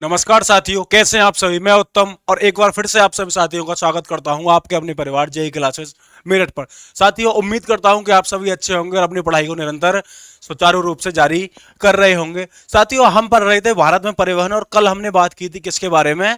नमस्कार साथियों, कैसे हैं आप सभी। मैं उत्तम और एक बार फिर से आप सभी साथियों का स्वागत करता हूं आपके अपने परिवार जेई क्लासेस मेरठ पर। साथियों, उम्मीद करता हूं कि आप सभी अच्छे होंगे और अपनी पढ़ाई को निरंतर सुचारू रूप से जारी कर रहे होंगे। साथियों, हम पढ़ रहे थे भारत में परिवहन और कल हमने बात की थी किसके बारे में।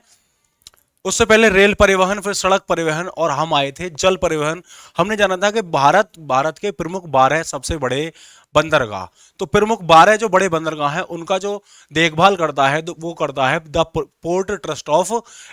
उससे पहले रेल परिवहन, फिर सड़क परिवहन और हम आए थे जल परिवहन। हमने जाना था कि भारत के प्रमुख 12 सबसे बड़े बंदरगाह। तो प्रमुख 12 जो बड़े बंदरगाह हैं उनका जो देखभाल करता है वो करता है the port trust of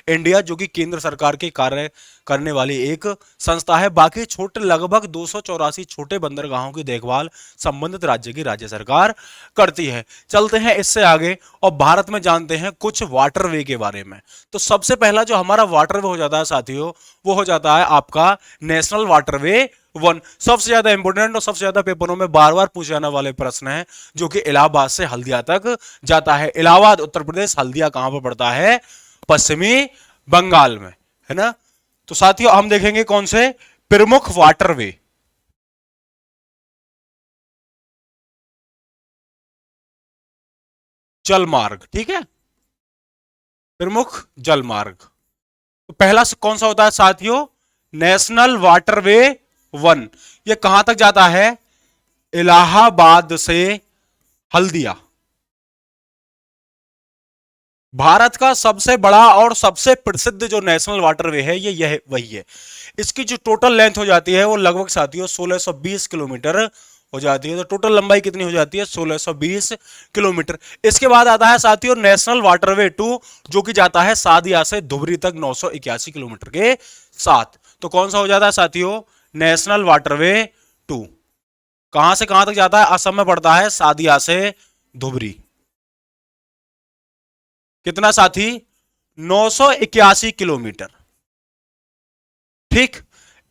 India, जो कि केंद्र सरकार के कार्य करने वाली एक संस्था है। बाकी छोटे लगभग 284 छोटे बंदरगाहों की देखभाल संबंधित राज्य की राज्य सरकार करती है। चलते हैं इससे आगे और भारत में जानते हैं कुछ वाटरवे के बारे में। तो सबसे पहला जो हमारा वाटरवे हो जाता है साथियों, वो हो जाता है आपका नेशनल वाटरवे वन। सबसे ज्यादा इंपोर्टेंट और सबसे ज्यादा पेपरों में बार बार पूछे जाने वाले प्रश्न है, जो कि इलाहाबाद से हल्दिया तक जाता है। इलाहाबाद उत्तर प्रदेश, हल्दिया कहां पर पड़ता है? पश्चिमी बंगाल में, है ना। तो साथियों, हम देखेंगे कौन से प्रमुख वाटरवे। जलमार्ग, ठीक है, प्रमुख जलमार्ग। तो पहला कौन सा होता है साथियों? National waterway one. ये कहां तक जाता है? इलाहाबाद से हल्दिया। भारत का सबसे बड़ा और सबसे प्रसिद्ध जो नेशनल वाटरवे है ये यह वही है। इसकी जो टोटल लेंथ हो जाती है वो लगभग साथियों 1620 किलोमीटर हो जाती है। तो टोटल लंबाई कितनी हो जाती है? 1620 किलोमीटर। इसके बाद आता है साथियों नेशनल वाटरवे टू, जो कि जाता है सादिया से धुबरी तक 981 किलोमीटर के साथ। तो कौन सा हो जाता है साथियों? National waterway two. कहां से कहां तक जाता है? असम में पड़ता है सादिया से धुबरी। कितना साथी? 981 किलोमीटर। ठीक।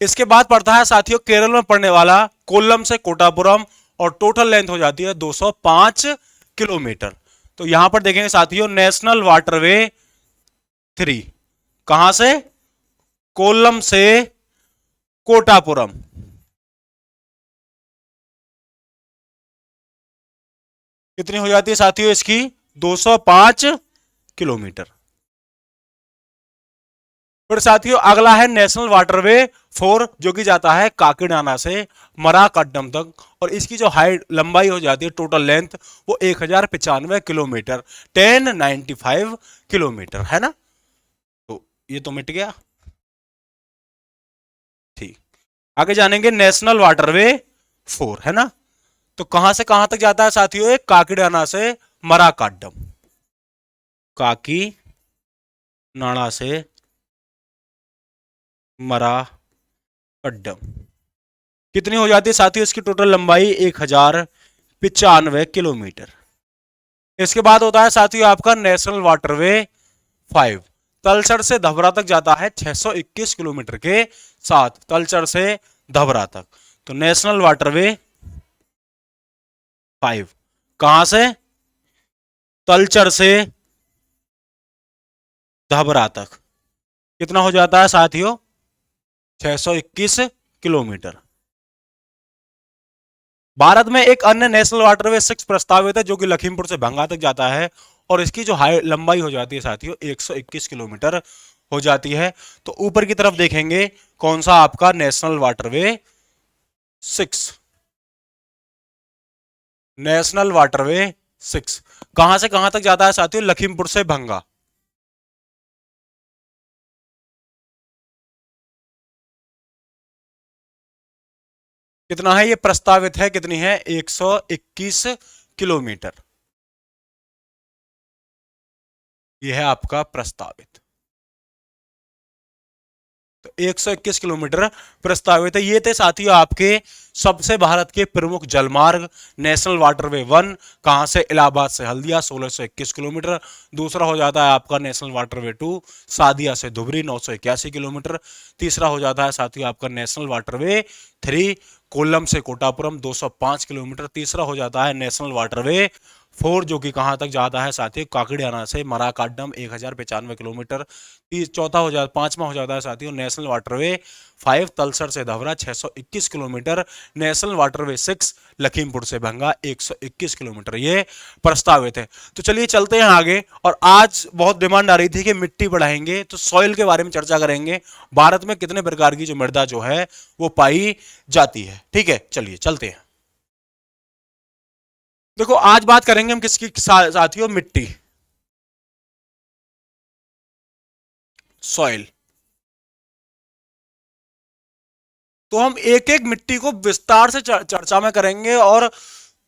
इसके बाद पड़ता है साथियों केरल में पड़ने वाला कोल्लम से कोटापुरम, और टोटल लेंथ हो जाती है 205 किलोमीटर। तो यहां पर देखेंगे साथियों नेशनल वाटरवे थ्री। कहां से? कोल्लम से कोटापुरम। कितनी हो जाती है साथियों इसकी? 205 किलोमीटर। फिर साथियों अगला है नेशनल वाटरवे फोर, जो कि जाता है काकीनाडा से मराकड्डम तक, और इसकी जो हाइट लंबाई हो जाती है टोटल लेंथ वो 1095 किलोमीटर, 1095 किलोमीटर, है ना। तो ये तो मिट गया। ठीक। आगे जानेंगे नेशनल वाटरवे फोर, है ना। तो कहां से कहां तक जाता है साथियों? एक काकीनाडा से मराकड्डम। काकी नाड़ा से मराकड्डम। कितनी हो जाती है साथियों इसकी टोटल लंबाई? 1095 किलोमीटर। इसके बाद होता है साथियों आपका नेशनल वाटरवे फाइव। तलचर से धबरा तक जाता है 621 किलोमीटर के साथ, तलचर से धबरा तक। तो नेशनल वाटरवे फाइव कहां से? तलचर से धबरा तक। कितना हो जाता है साथियों? 621 किलोमीटर। भारत में एक अन्य नेशनल वाटरवे सिक्स प्रस्तावित है, जो कि लखीमपुर से भंगा तक जाता है, और इसकी जो हाई लंबाई हो जाती है साथियों 121 किलोमीटर हो जाती है। तो ऊपर की तरफ देखेंगे कौन सा आपका national waterway six. National waterway six कहां से कहां तक जाता है साथियों? लखीमपुर से भंगा। कितना है ये प्रस्तावित है? कितनी है? 121 किलोमीटर। ये है आपका प्रस्तावित। तो 121 किलोमीटर प्रस्तावित है। ये थे साथियों आपके सबसे भारत के प्रमुख जलमार्ग। नेशनल वाटरवे वन कहां से? इलाहाबाद से हल्दिया 1621 किलोमीटर। दूसरा हो जाता है आपका नेशनल वाटरवे टू, सादिया से धुबरी 981 किलोमीटर। तीसरा हो जाता है साथियों आपका नेशनल वाटरवे थ्री, कोल्लम से कोटापुरम 205 किलोमीटर। तीसरा हो जाता है नेशनल वाटरवे फोर जो कि कहाँ तक जाता है साथियों, काकड़ियाना से मराकाड्डम 1095 किलोमीटर। चौथा हो जाता, पांचवा हो जाता है साथियों नेशनल वाटरवे 5 तलसर से धवरा 621 किलोमीटर। नेशनल वाटरवे 6 लखीमपुर से भंगा 121 किलोमीटर ये प्रस्तावित है। तो चलिए चलते हैं आगे। और आज बहुत डिमांड आ रही थी कि मिट्टी बढ़ाएंगे, तो सॉइल के बारे में चर्चा करेंगे। भारत में कितने प्रकार की जो मृदा जो है वो पाई जाती है। ठीक है, चलिए चलते हैं। देखो आज बात करेंगे हम किसकी साथियों, मिट्टी, सॉइल। तो हम एक एक मिट्टी को विस्तार से चर्चा में करेंगे और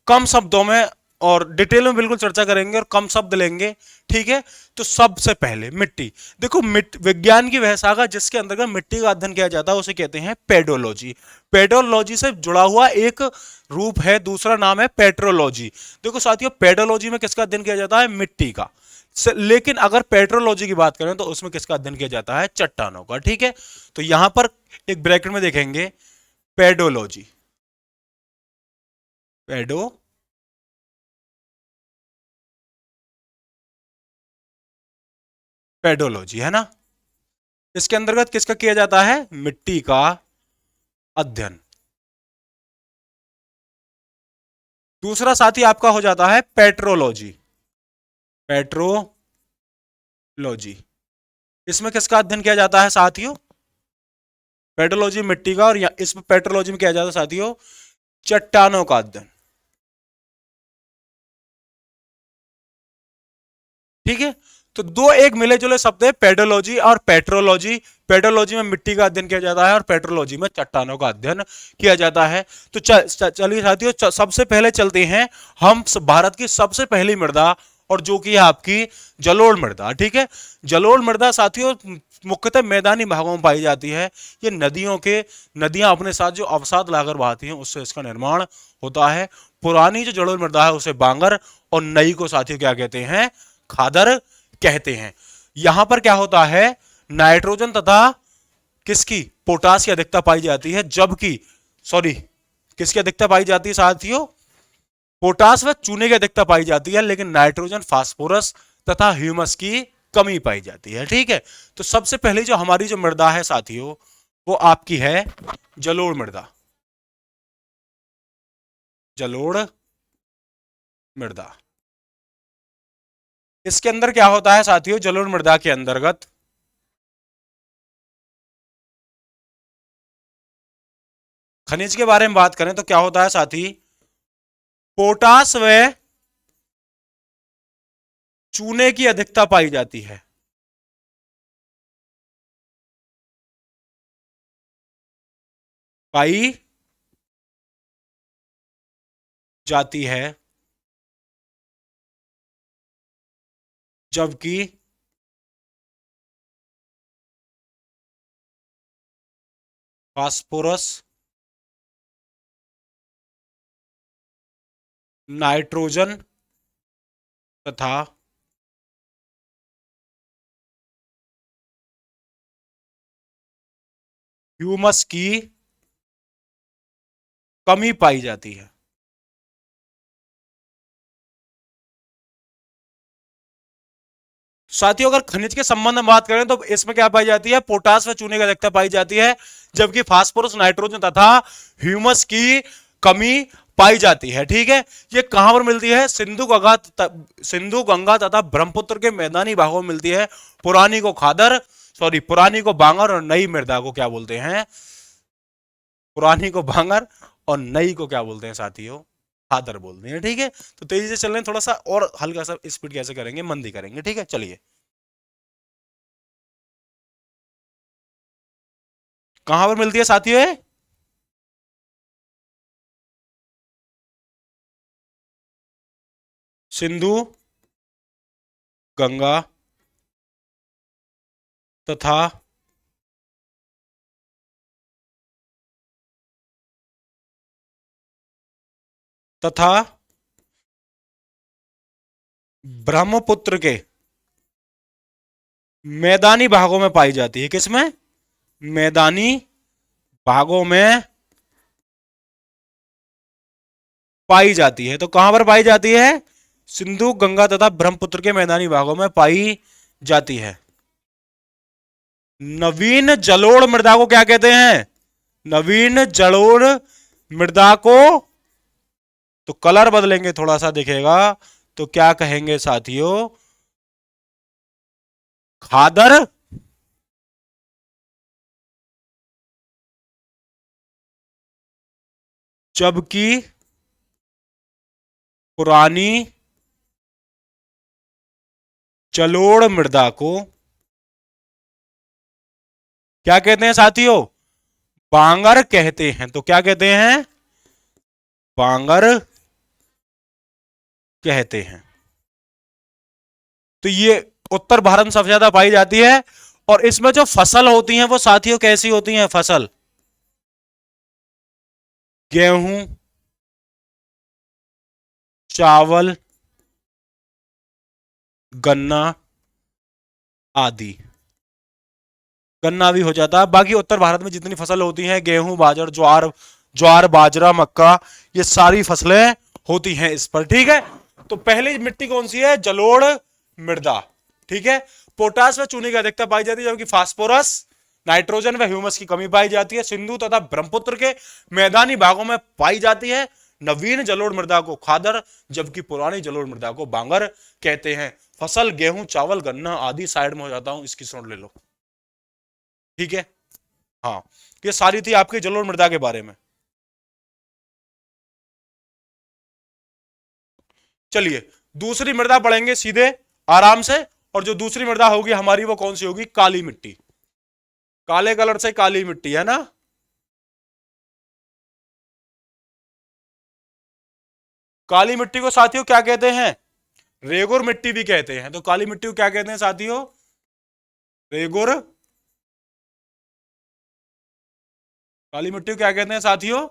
कम शब्दों में और डिटेल में बिल्कुल चर्चा करेंगे और कम शब्द लेंगे। ठीक है, तो सबसे पहले मिट्टी। देखो विज्ञान की वह शाखा जिसके अंतर्गत मिट्टी का अध्ययन किया जाता है उसे कहते हैं पेडोलॉजी। पेडोलॉजी से जुड़ा हुआ एक रूप है, दूसरा नाम है पेट्रोलॉजी। देखो साथियों, पेडोलॉजी में किसका अध्ययन किया जाता है, मिट्टी का। लेकिन अगर पेट्रोलॉजी की बात करें तो उसमें किसका अध्ययन किया जाता है, चट्टानों का। ठीक है, तो यहां पर एक ब्रैकेट में देखेंगे पेडोलॉजी, पेडो पेडोलॉजी है ना। इसके अंतर्गत किसका किया जाता है, मिट्टी का अध्ययन। दूसरा साथी आपका हो जाता है पेट्रोलॉजी, पेट्रोलॉजी। इसमें किसका अध्ययन किया जाता है साथियों, पेट्रोलॉजी मिट्टी का, और इसमें पेट्रोलॉजी में किया जाता है साथियों चट्टानों का अध्ययन। ठीक है, तो दो एक मिले जुले शब्द है, पेडोलॉजी और पेट्रोलॉजी। पेडोलॉजी में मिट्टी का अध्ययन किया जाता है और पेट्रोलॉजी में चट्टानों का अध्ययन किया जाता है। तो चलिए साथियों, सबसे पहले चलते हैं हम भारत की सबसे पहली मृदा, और जो कि है आपकी जलोढ़ मृदा। ठीक है, जलोढ़ मृदा साथियों मुख्यतः मैदानी भागों में पाई जाती है। ये नदियां अपने साथ जो अवसाद लाकर बहाती हैं उससे इसका निर्माण होता है। पुरानी जो जलोढ़ मृदा है उसे बांगर, और नई को साथियों क्या कहते हैं, खादर कहते हैं। यहां पर क्या होता है, नाइट्रोजन तथा किसकी, पोटास की अधिकता पाई जाती है, जबकि सॉरी किसकी अधिकता पाई जाती है साथियों, पोटास व चूने की अधिकता पाई जाती है, लेकिन नाइट्रोजन, फास्फोरस तथा ह्यूमस की कमी पाई जाती है। ठीक है, तो सबसे पहले जो हमारी जो मृदा है साथियों वो आपकी है जलोढ़ मृदा, जलोढ़ मृदा। इसके अंदर क्या होता है साथियों, जलोढ़ मृदा के अंतर्गत खनिज के बारे में बात करें तो क्या होता है साथी, पोटास व चूने की अधिकता पाई जाती है, पाई जाती है, जबकि फास्फोरस, नाइट्रोजन तथा ह्यूमस की कमी पाई जाती है। साथियों अगर खनिज के संबंध में बात करें तो इसमें क्या पाई जाती है, पोटास व चूने की अधिकता पाई जाती है, जबकि फास्फोरस, नाइट्रोजन तथा ह्यूमस की कमी पाई जाती है। ठीक है, ये कहां पर मिलती है, सिंधु गंगा तथा ब्रह्मपुत्र के मैदानी भागों में मिलती है। पुरानी को बांगर और नई मृदा को क्या बोलते हैं, पुरानी को बांगर और नई को क्या बोलते हैं साथियों, खादर बोलते हैं। ठीक है, तो तेजी से चल रहे हैं, थोड़ा सा और हल्का सा स्पीड कैसे करेंगे, मंदी करेंगे। ठीक है, चलिए कहां पर मिलती है साथियों ये, सिंधु गंगा तथा तथा ब्रह्मपुत्र के मैदानी भागों में पाई जाती है। किसमें, मैदानी भागों में पाई जाती है। तो कहां पर पाई जाती है, सिंधु गंगा तथा ब्रह्मपुत्र के मैदानी भागों में पाई जाती है। नवीन जलोढ़ मृदा को क्या कहते हैं? नवीन जलोढ़ मृदा को, तो कलर बदलेंगे थोड़ा सा दिखेगा, तो क्या कहेंगे साथियों? खादर, जबकि पुरानी जलोढ़ मृदा को क्या कहते हैं साथियों? बांगर कहते हैं। तो क्या कहते हैं? बांगर कहते हैं। तो ये उत्तर भारत में सबसे ज्यादा पाई जाती है। और इसमें जो फसल होती है वो साथियों कैसी होती है? फसल गेहूं, चावल, गन्ना आदि। गन्ना भी हो जाता है। बाकी उत्तर भारत में जितनी फसल होती हैं, गेहूं, बाजरा, ज्वार, ज्वार, बाजरा, मक्का, ये सारी फसलें होती हैं इस पर। ठीक है, तो पहली मिट्टी कौन सी है? जलोढ़ मृदा। ठीक है, पोटास व चूने की अधिकता पाई जाती है, जबकि फास्फोरस, नाइट्रोजन व ह्यूमस की कमी पाई जाती है। सिंधु तथा ब्रह्मपुत्र के मैदानी भागों में पाई जाती है। नवीन जलोढ़ मृदा को खादर, जबकि पुरानी जलोढ़ मृदा को बांगर कहते हैं। फसल गेहूं, चावल, गन्ना आदि। साइड में हो जाता हूं, इसकी सुन ले लो। ठीक है, हाँ, ये सारी थी आपकी जलोढ़ मृदा के बारे में। चलिए दूसरी मृदा पढ़ेंगे सीधे आराम से। और जो दूसरी मृदा होगी हमारी वो कौन सी होगी? काली मिट्टी। काले कलर से काली मिट्टी है ना। काली मिट्टी को साथियों क्या कहते हैं? रेगुर मिट्टी भी कहते हैं। तो काली मिट्टी को क्या कहते हैं साथियों? रेगुर। काली मिट्टी को क्या कहते हैं साथियों?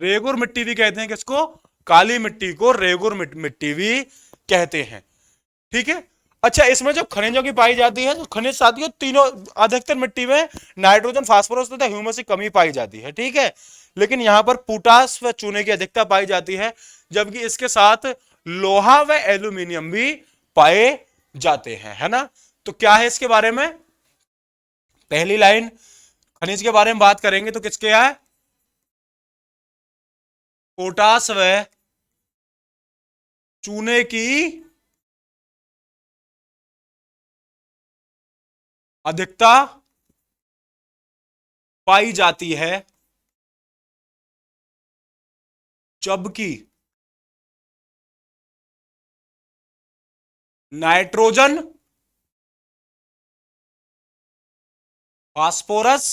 रेगुर मिट्टी भी कहते हैं। किसको? काली मिट्टी को रेगुर मिट्टी भी कहते हैं। ठीक है, अच्छा, इसमें जो खनिजों की पाई जाती है, तो खनिज साथियों तीनों, अधिकतर मिट्टी में नाइट्रोजन, फास्फोरस तथा ह्यूमस की कमी पाई जाती है। ठीक है, लेकिन यहां पर पोटास व चूने की अधिकता पाई जाती है, जबकि इसके साथ लोहा व एल्यूमिनियम भी पाए जाते हैं, है ना। तो क्या है इसके बारे में? पहली लाइन, खनिज के बारे में बात करेंगे तो किसके है? पोटास व चूने की अधिकता पाई जाती है, जबकि नाइट्रोजन, फास्फोरस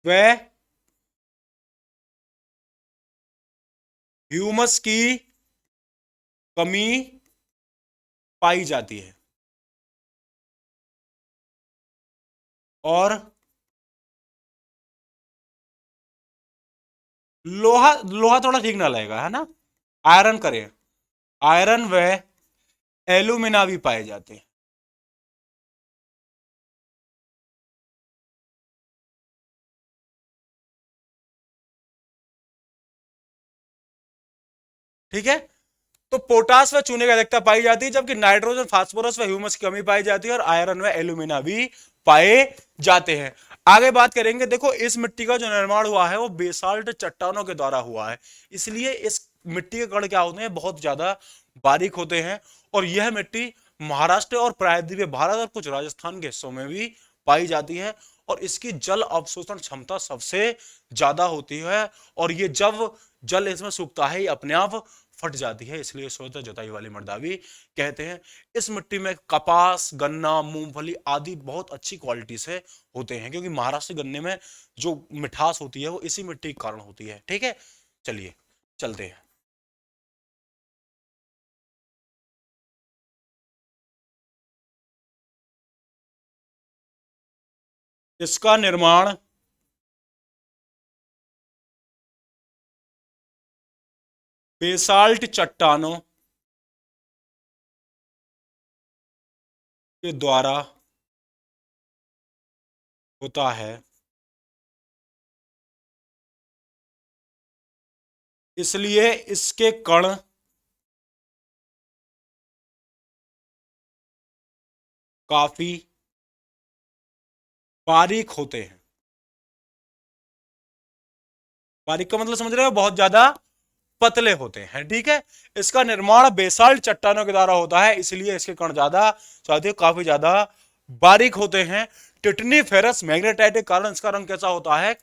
व ह्यूमस की कमी पाई जाती है। और लोहा, लोहा थोड़ा ठीक ना लगेगा, है ना। आयरन करें, आयरन व एल्यूमिना भी पाए जाते हैं। ठीक है, तो पोटास व चूने की अधिकता पाई जाती है, जबकि नाइट्रोजन, फास्फोरस व ह्यूमस की कमी पाई जाती है, और आयरन व एल्यूमिना भी पाए जाते हैं। आगे बात करेंगे। देखो, इस मिट्टी का जो निर्माण हुआ है वो बेसाल्ट चट्टानों के द्वारा हुआ है, इसलिए इस मिट्टी के कण क्या होते हैं? बहुत ज्यादा बारीक होते हैं। और यह मिट्टी महाराष्ट्र और प्रायद्वीपीय भारत और कुछ राजस्थान के हिस्सों में भी पाई जाती है। और इसकी जल अवशोषण क्षमता सबसे ज्यादा होती है। और ये जब जल इसमें सूखता है, ये अपने आप फट जाती है, इसलिए स्वतः जुताई वाली मृदा भी कहते हैं। इस मिट्टी में कपास, गन्ना, मूंगफली आदि बहुत अच्छी क्वालिटी से होते हैं, क्योंकि महाराष्ट्र गन्ने में जो मिठास होती है वो इसी मिट्टी के कारण होती है। ठीक है, चलिए चलते हैं। इसका निर्माण बेसाल्ट चट्टानों के द्वारा होता है। इसलिए इसके कण काफी बारीक होते हैं। बारीक का मतलब समझ रहे हो, बहुत ज्यादा पतले होते हैं, ठीक है। इसका निर्माण बेसाल्ट चट्टानों के द्वारा होता है, इसलिए इसके कण ज्यादा, साथियों, काफी ज्यादा बारीक होते हैं। टिटनी फेरस मैग्नेटाइट के कारण इसका रंग कैसा होता है?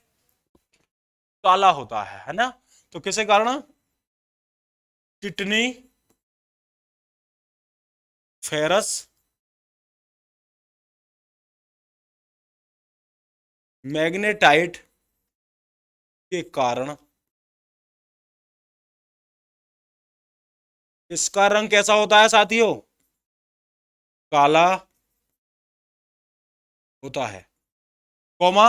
काला होता है ना। तो किसके कारण? टिटनी फेरस मैग्नेटाइट के कारण इसका रंग कैसा होता है साथियों? काला होता है, कौमा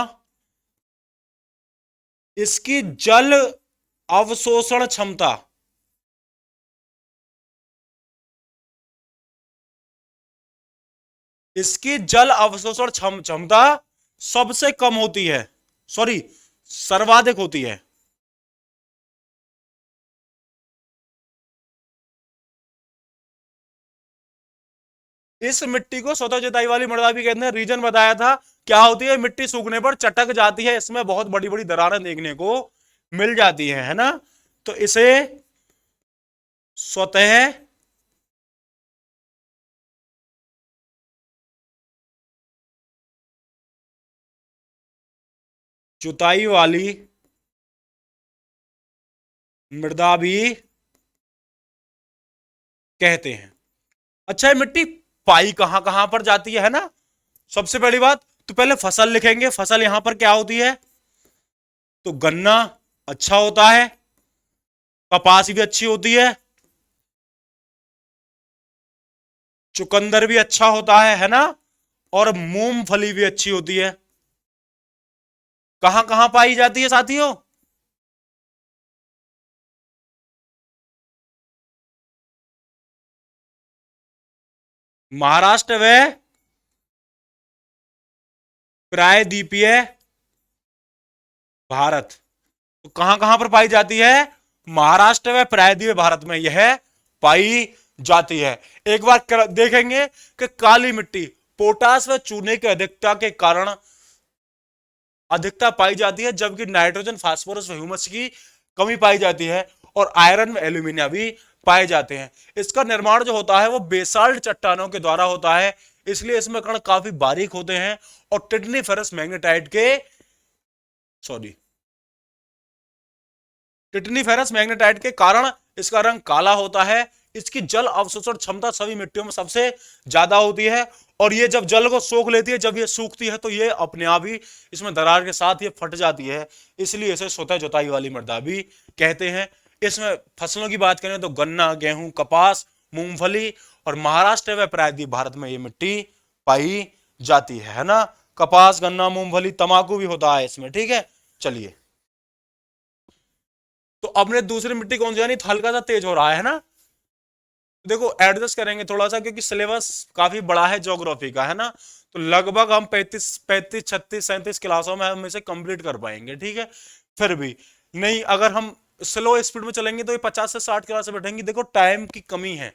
इसकी जल अवशोषण क्षमता, इसकी जल अवशोषण क्षमता सबसे कम होती है, सॉरी, सर्वाधिक होती है। इस मिट्टी को स्वतः जुताई वाली मृदा भी कहते हैं। रीजन बताया था, क्या होती है? मिट्टी सूखने पर चटक जाती है, इसमें बहुत बड़ी बड़ी दरारें देखने को मिल जाती है ना। तो इसे स्वतः जुताई वाली मृदा भी कहते हैं। अच्छा, ये मिट्टी पाई कहां कहां पर जाती है ना। सबसे पहली बात तो पहले फसल लिखेंगे। फसल यहां पर क्या होती है? तो गन्ना अच्छा होता है, कपास भी अच्छी होती है, चुकंदर भी अच्छा होता है ना, और मूंगफली भी अच्छी होती है। कहां कहां पाई जाती है साथियों? महाराष्ट्र व प्रायद्वीपीय भारत। तो कहां कहां पर पाई जाती है? महाराष्ट्र व प्रायद्वीपीय भारत में यह पाई जाती है। एक बार देखेंगे कि काली मिट्टी पोटास व चूने की अधिकता के कारण अधिकता पाई जाती है, जबकि नाइट्रोजन, फास्फोरस व ह्यूमस की कमी पाई जाती है, और आयरन व एल्यूमिनियम भी पाए जाते हैं। इसका निर्माण जो होता है वो बेसाल्ट चट्टानों के द्वारा होता है, इसलिए इसमें कण काफी बारीक होते हैं। और टिटनी फेरस मैग्नेटाइट के, सॉरी, टिटनी फेरस मैग्नेटाइट के कारण इसका रंग काला होता है। इसकी जल अवशोषण क्षमता सभी मिट्टियों में सबसे ज्यादा होती है, और ये जब जल को सोख लेती है, जब ये सूखती है तो ये अपने आप ही इसमें दरार के साथ ये फट जाती है, इसलिए इसे स्वतः जुताई वाली मृदा भी कहते हैं। इसमें फसलों की बात करें तो गन्ना, गेहूं, कपास, मूंगफली, और महाराष्ट्र व प्रायद्वीप भारत में ये मिट्टी पाई जाती है ना। कपास, गन्ना, मूंगफली, तंबाकू भी होता है इसमें, ठीक है। चलिए, तो अपने दूसरी मिट्टी कौन सी, यानी हल्का सा तेज हो रहा है ना। देखो एडजस्ट करेंगे थोड़ा सा, क्योंकि सिलेबस काफी बड़ा है ज्योग्राफी का, है ना। तो लगभग हम 35 36 37 क्लासों में हम इसे कंप्लीट कर पाएंगे, ठीक है। फिर भी नहीं, अगर हम स्लो स्पीड में चलेंगे तो ये 50 से 60 क्लास बैठेंगी। देखो टाइम की कमी है,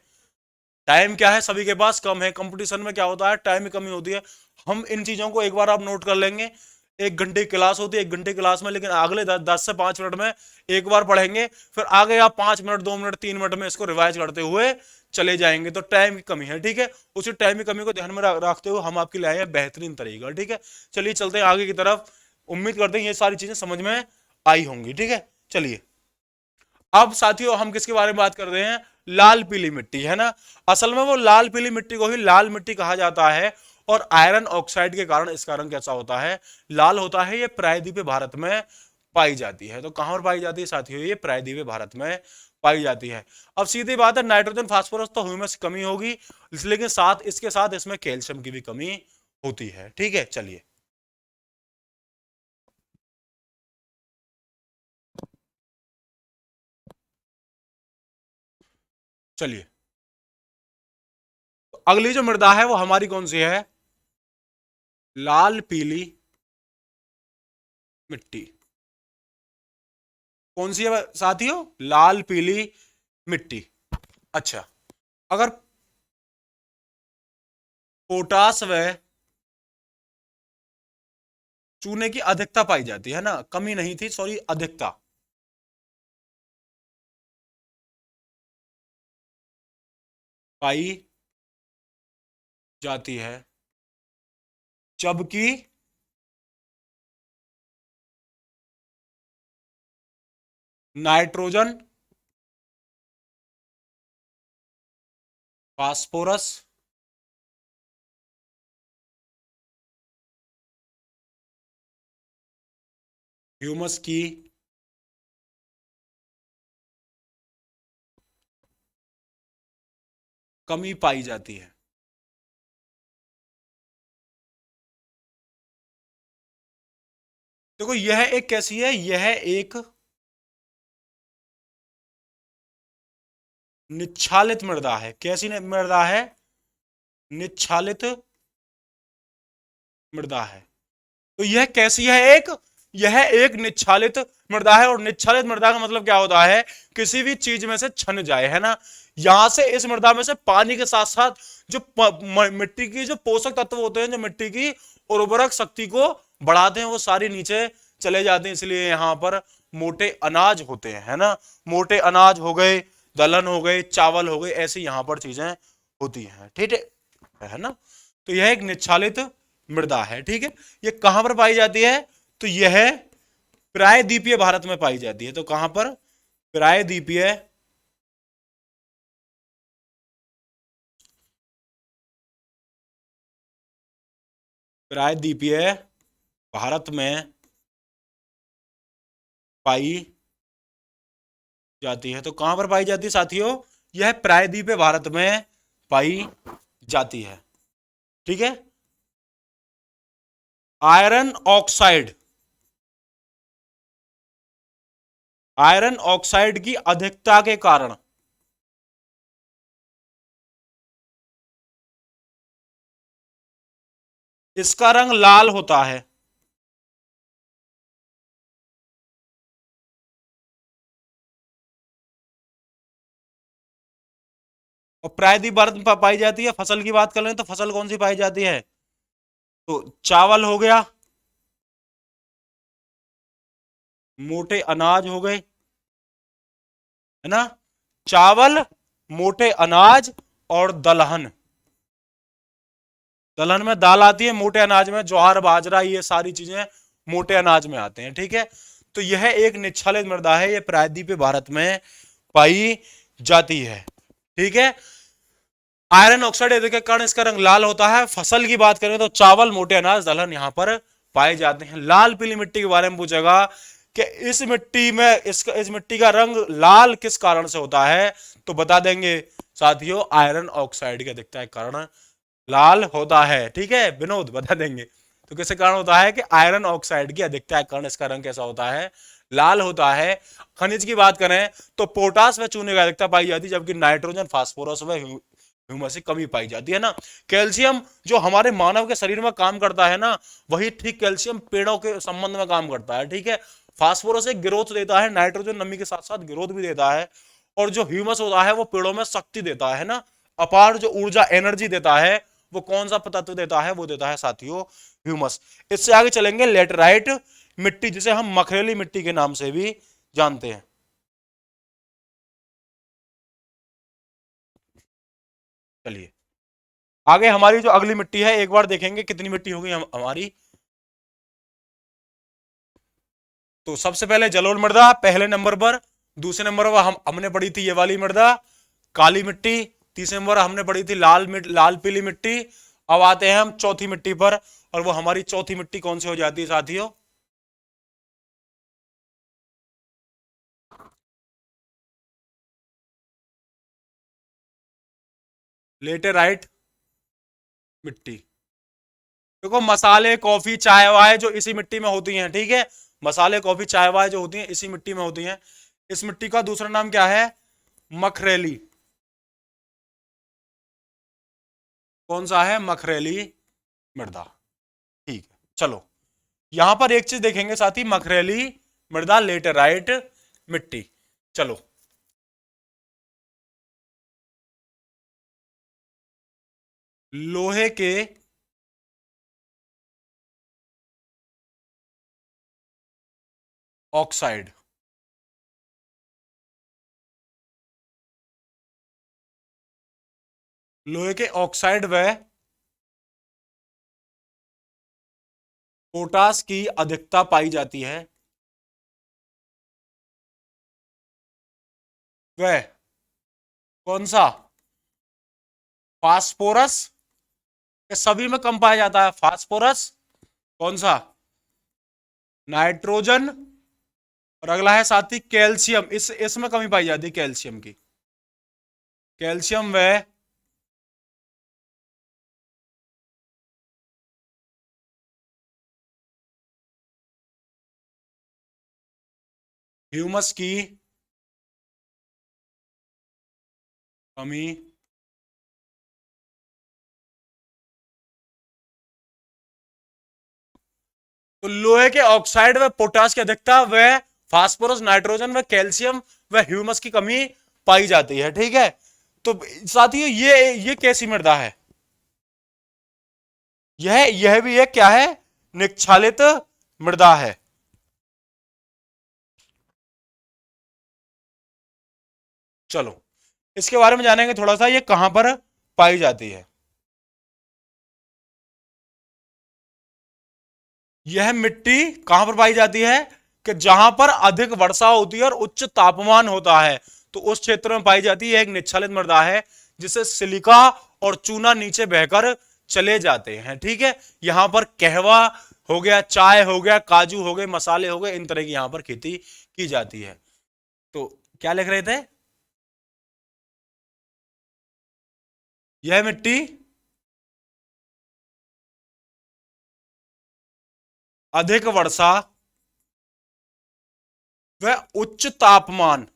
टाइम क्या है, सभी के पास कम है। कंपटीशन में क्या होता है, टाइम की कमी होती है। हम इन चीजों को एक बार आप नोट कर लेंगे। 1 घंटे की क्लास होती है, 1 घंटे की क्लास में, लेकिन अगले 10 से 5 मिनट में एक बार पढ़ेंगे, फिर आगे आप 5 मिनट, 2 मिनट, 3 मिनट में इसको रिवाइज करते हुए चले जाएंगे। तो टाइम की कमी है, ठीक है। उसी टाइम की कमी को ध्यान में रखते हुए हम आपके लिए आए हैं बेहतरीन तरीका, ठीक है। चलिए चलते हैं आगे की तरफ। उम्मीद करते हैं ये सारी चीजें समझ में आई होंगी, ठीक है। चलिए, अब साथियों हम किसके बारे में बात कर रहे हैं? लाल पीली मिट्टी, है ना। असल में वो लाल पीली मिट्टी को ही लाल मिट्टी कहा जाता है, और आयरन ऑक्साइड के कारण इसका रंग कैसा होता है? लाल होता है। ये प्रायद्वीपीय भारत में पाई जाती है। तो कहां पर पाई जाती है साथियों? ये प्रायद्वीपीय भारत में पाई जाती है। अब सीधी बात है, नाइट्रोजन, फास्फोरस तो ह्यूमस की कमी होगी, लेकिन साथ इसके साथ इसमें कैल्शियम की भी कमी होती है, ठीक है। चलिए, चलिए, तो अगली जो मृदा है वो हमारी कौन सी है? लाल पीली मिट्टी। कौन सी है साथियों? लाल पीली मिट्टी। अच्छा, अगर पोटास व चूने की अधिकता पाई जाती है ना, कमी नहीं थी, सॉरी, अधिकता पाई जाती है, जबकि नाइट्रोजन, फास्फोरस, ह्यूमस की कमी पाई जाती है। देखो यह एक कैसी है, यह एक निच्छालित मृदा है। कैसी मृदा है? निच्छालित मृदा है। तो यह कैसी है? यह एक निच्छालित मृदा है। और निच्छालित मृदा का मतलब क्या होता है? किसी भी चीज में से छन जाए, है ना। यहां से इस मृदा में से पानी के साथ साथ जो मिट्टी की जो पोषक तत्व होते हैं, जो मिट्टी की उर्वरक शक्ति को बढ़ाते हैं, वो सारी नीचे चले जाते हैं। इसलिए यहां पर मोटे अनाज होते हैं, है ना। मोटे अनाज हो गए, दलहन हो गए, चावल हो गए, ऐसी यहां पर चीजें होती हैं, ठीक है ना। तो यह एक निच्छालित मृदा है, ठीक है। ये कहां पर पाई जाती है? तो यह प्रायद्वीपीय भारत में पाई जाती है। तो कहां पर? प्रायद्वीपीय प्रायद्वीपीय भारत में पाई जाती है। तो कहां पर पाई जाती है साथियों? यह प्रायद्वीपीय भारत में पाई जाती है, ठीक है। आयरन ऑक्साइड, आयरन ऑक्साइड की अधिकता के कारण इसका रंग लाल होता है। और प्रायद्वीप भारत में पाई जाती है। फसल की बात कर लें तो फसल कौन सी पाई जाती है? तो चावल हो गया, मोटे अनाज हो गए, है ना। चावल, मोटे अनाज और दलहन। दलहन में दाल आती है, मोटे अनाज में ज्वार बाजरा, ये सारी चीजें मोटे अनाज में आते हैं, ठीक है। तो यह एक निच्छालित मृदा है, यह प्रायद्वीपीय भारत में पाई जाती है, ठीक है। आयरन ऑक्साइड के कारण इसका रंग लाल होता है। फसल की बात करें तो चावल, मोटे अनाज, दलहन यहां पर पाए जाते हैं। लाल पीली मिट्टी के बारे में पूछेगा कि इस मिट्टी में इस मिट्टी का रंग लाल किस कारण से होता है, तो बता देंगे साथियों, आयरन ऑक्साइड की अधिकता के कारण लाल होता है, ठीक है। विनोद बता देंगे। तो किसके कारण होता है? कि आयरन ऑक्साइड की अधिकता के कारण इसका रंग कैसा होता है? लाल होता है। खनिज की बात करें तो पोटास व चूने की अधिकता पाई जाती है, जबकि नाइट्रोजन, फास्फोरस व ह्यूमस की कमी पाई जाती है ना। कैल्शियम जो हमारे मानव के शरीर में काम करता है ना, वही ठीक कैल्शियम पेड़ों के संबंध में काम करता है, ठीक है। फास्फोरस एक ग्रोथ देता है, नाइट्रोजन नमी के साथ साथ ग्रोथ भी देता है। और जो ह्यूमस होता है वो पेड़ों में शक्ति देता है ना, अपार जो ऊर्जा एनर्जी देता है। वो कौन सा तत्व देता है? वो देता है साथियों ह्यूमस। इससे आगे चलेंगे लेटराइट मिट्टी, जिसे हम मखरेली मिट्टी के नाम से भी जानते हैं। चलिए आगे हमारी जो अगली मिट्टी है, एक बार देखेंगे कितनी मिट्टी होगी हमारी। तो सबसे पहले जलोढ़ मृदा पहले नंबर पर। दूसरे नंबर पर हमने पढ़ी थी ये वाली मृदा, काली मिट्टी। तीसरे नंबर हमने पढ़ी थी लाल पीली मिट्टी। अब आते हैं हम चौथी मिट्टी पर, और वो हमारी चौथी मिट्टी कौन सी हो जाती है साथियों? लेटेराइट मिट्टी। देखो मसाले, कॉफी, चाय वाय जो इसी मिट्टी में होती हैं, ठीक है। मसाले, कॉफी, चाय वाय जो होती हैं इसी मिट्टी में होती हैं। इस मिट्टी का दूसरा नाम क्या है? मखरेली। कौन सा है? मखरेली मृदा, ठीक है। चलो यहां पर एक चीज देखेंगे साथी, मखरेली मृदा लेटेराइट मिट्टी। चलो, लोहे के ऑक्साइड, लोहे के ऑक्साइड व पोटास की अधिकता पाई जाती है, वह कौन सा? फास्फोरस, ये सभी में कम पाया जाता है फास्फोरस। कौन सा? नाइट्रोजन। और अगला है साथी कैल्शियम, इस इसमें कमी पाई जाती है कैल्शियम की। कैल्शियम व ह्यूमस की कमी तो लोहे के ऑक्साइड व पोटास की अधिकता व फास्फोरस, नाइट्रोजन व कैल्शियम व ह्यूमस की कमी पाई जाती है। ठीक है, तो साथियों ये कैसी मृदा है? यह भी एक क्या है? निक्षालित मृदा है। चलो, इसके बारे में जानेंगे थोड़ा सा, ये कहां पर पाई जाती है। यह मिट्टी कहां पर पाई जाती है? कि जहां पर अधिक वर्षा होती है और उच्च तापमान होता है, तो उस क्षेत्र में पाई जाती है। एक निच्छालित मृदा है जिसे सिलिका और चूना नीचे बहकर चले जाते हैं। ठीक है, यहां पर कहवा हो गया, चाय हो गया, काजू हो गए, मसाले हो गए, इन तरह की यहां पर खेती की जाती है। तो क्या लिख रहे थे? यह मिट्टी अधिक वर्षा व उच्च तापमान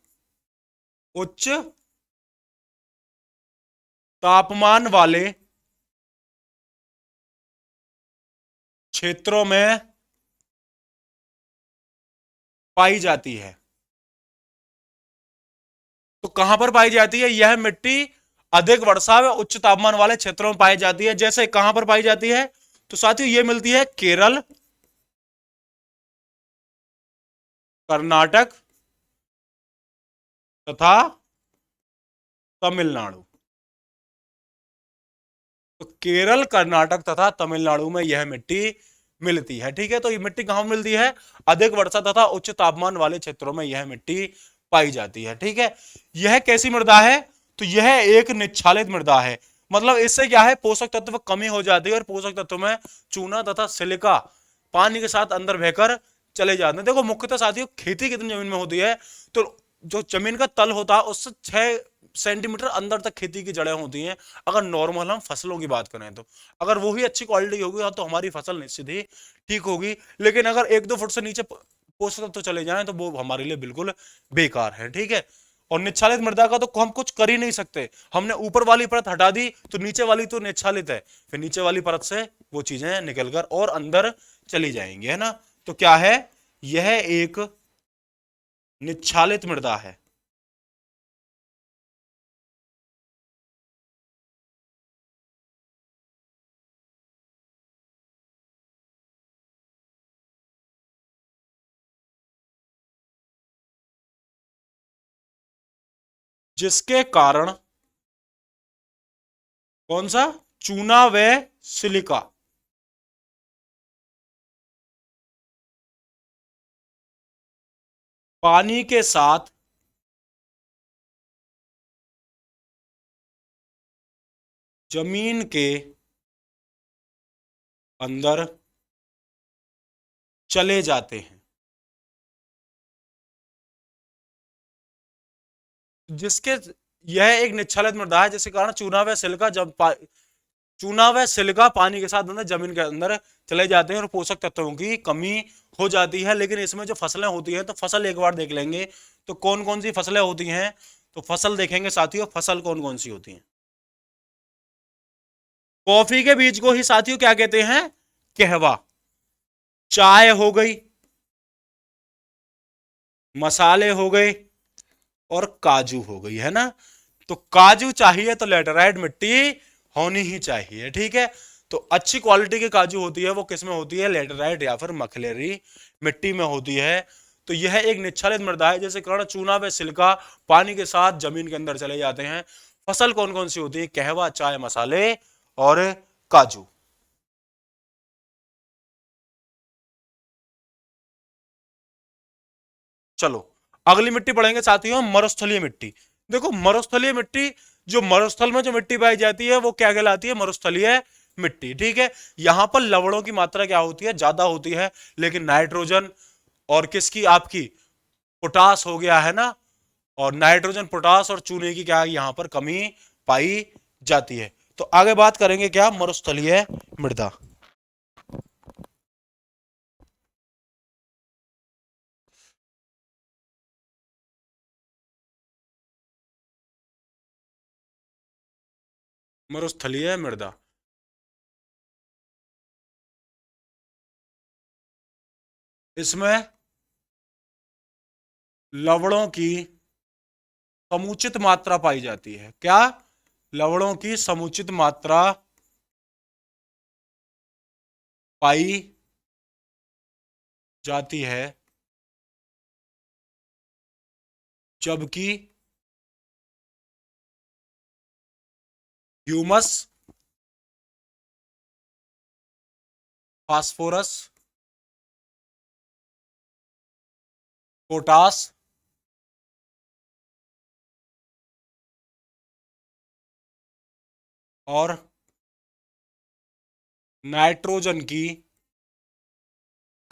वाले क्षेत्रों में पाई जाती है। तो कहां पर पाई जाती है यह मिट्टी? अधिक वर्षा व उच्च तापमान वाले क्षेत्रों में पाई जाती है। जैसे कहां पर पाई जाती है? तो साथियों ये मिलती है केरल, कर्नाटक तथा तमिलनाडु। तो केरल, कर्नाटक तथा तमिलनाडु में यह मिट्टी मिलती है। ठीक है, तो ये मिट्टी कहां मिलती है? अधिक वर्षा तथा उच्च तापमान वाले क्षेत्रों में यह मिट्टी पाई जाती है। ठीक है, यह कैसी मृदा है? तो यह एक निच्छालित मृदा है। मतलब इससे क्या है, पोषक तत्व कमी हो जाती है और पोषक तत्व में चूना तथा सिलिका पानी के साथ अंदर बहकर चले जाते हैं। देखो मुख्यतः साथियों खेती कितनी जमीन में होती है, तो जो जमीन का तल होता है उससे 6 सेंटीमीटर अंदर तक खेती की जड़ें होती हैं। अगर नॉर्मल हम फसलों की बात करें, तो अगर वो ही अच्छी क्वालिटी होगी तो हमारी फसल निश्चित ही ठीक होगी। लेकिन अगर 1-2 फुट से नीचे पोषक तत्व चले जाएं तो वो हमारे लिए बिल्कुल बेकार है। ठीक है, और निच्छालित मृदा का तो हम कुछ कर ही नहीं सकते। हमने ऊपर वाली परत हटा दी तो नीचे वाली तो निच्छालित है, फिर नीचे वाली परत से वो चीजें निकलकर और अंदर चली जाएंगी, है ना। तो क्या है? यह एक निच्छालित मृदा है। जिसके कारण कौन सा? चूना व सिलिका पानी के साथ जमीन के अंदर चले जाते हैं। जिसके यह एक निच्छालित मृदा है जिसके कारण चूना व सिलिका पानी के साथ अंदर जमीन के अंदर चले जाते हैं और पोषक तत्वों की कमी हो जाती है। लेकिन इसमें जो फसलें होती हैं, तो फसल एक बार देख लेंगे तो कौन कौन सी फसलें होती हैं। तो फसल देखेंगे साथियों, फसल कौन कौन सी होती हैं। कॉफी के बीज को ही साथियों क्या कहते हैं? कहवा। चाय हो गई, मसाले हो गए और काजू हो गई, है ना। तो काजू चाहिए तो लेटराइट मिट्टी होनी ही चाहिए, ठीक है। तो अच्छी क्वालिटी की काजू होती है वो किस में होती है, लेटराइट या फिर मखलेरी मिट्टी में होती है। तो यह एक निच्छालित मृदा है, जैसे कर्ण, चूना व सिलिका पानी के साथ जमीन के अंदर चले जाते हैं। फसल कौन कौन सी होती है, कहवा, चाय, मसाले और काजू। चलो अगली मिट्टी पढ़ेंगे साथियों, मरुस्थलीय मिट्टी। देखो मरुस्थलीय मिट्टी, जो मरुस्थल में जो मिट्टी पाई जाती है वो क्या कहलाती है, मरुस्थलीय मिट्टी, ठीक है। यहां पर लवणों की मात्रा क्या होती है, ज्यादा होती है, लेकिन नाइट्रोजन और किसकी, आपकी पोटास हो गया, है ना। और नाइट्रोजन, पोटास और चूने की क्या यहां पर कमी पाई जाती है। तो आगे बात करेंगे क्या, मरुस्थलीय मृदा। मरुस्थलीय मृदा, इसमें लवणों की समुचित मात्रा पाई जाती है, क्या, लवणों की समुचित मात्रा पाई जाती है, जबकि ह्यूमस, फास्फोरस, पोटास और नाइट्रोजन की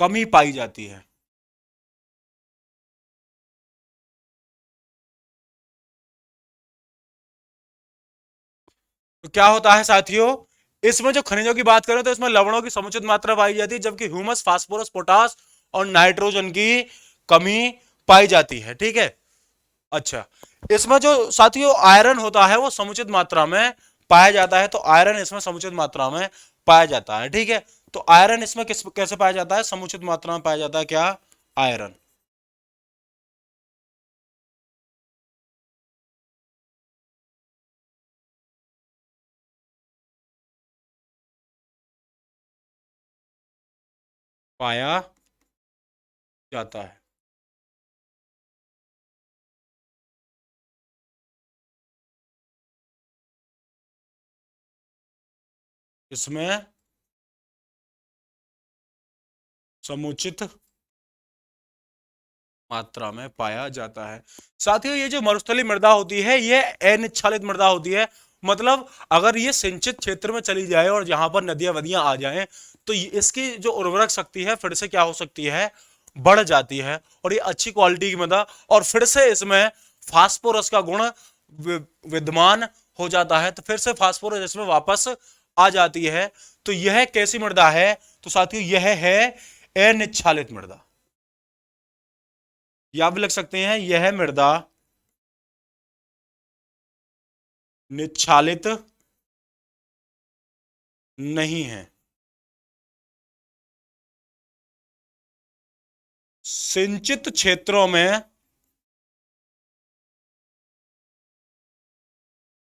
कमी पाई जाती है। तो क्या होता है साथियों, इसमें जो खनिजों की बात करें तो इसमें लवणों की समुचित मात्रा पाई जाती है, जबकि ह्यूमस, फास्फोरस, पोटास और नाइट्रोजन की कमी पाई जाती है, ठीक है। अच्छा, इसमें जो साथियों आयरन होता है वो समुचित मात्रा में पाया जाता है, तो आयरन इसमें समुचित मात्रा में पाया जाता है, ठीक है। तो आयरन इसमें किस कैसे पाया जाता है, समुचित मात्रा में पाया जाता है, क्या, आयरन। पाया जाता है, इसमें समुचित मात्रा में पाया जाता है। साथियों ये जो मरुस्थलीय मृदा होती है ये अनिच्छादित मृदा होती है, मतलब अगर ये सिंचित क्षेत्र में चली जाए और जहां पर नदियां वदियां आ जाएं तो इसकी जो उर्वरक शक्ति है फिर से क्या हो सकती है, बढ़ जाती है, और ये अच्छी क्वालिटी की मृदा, और फिर से इसमें फास्फोरस का गुण विद्यमान हो जाता है, तो फिर से फास्फोरस इसमें वापस आ जाती है। तो यह कैसी मृदा है, तो साथियों यह है अनिच्छादित मृदा, या भी लिख सकते हैं यह मृदा निच्छालित नहीं है। सिंचित क्षेत्रों में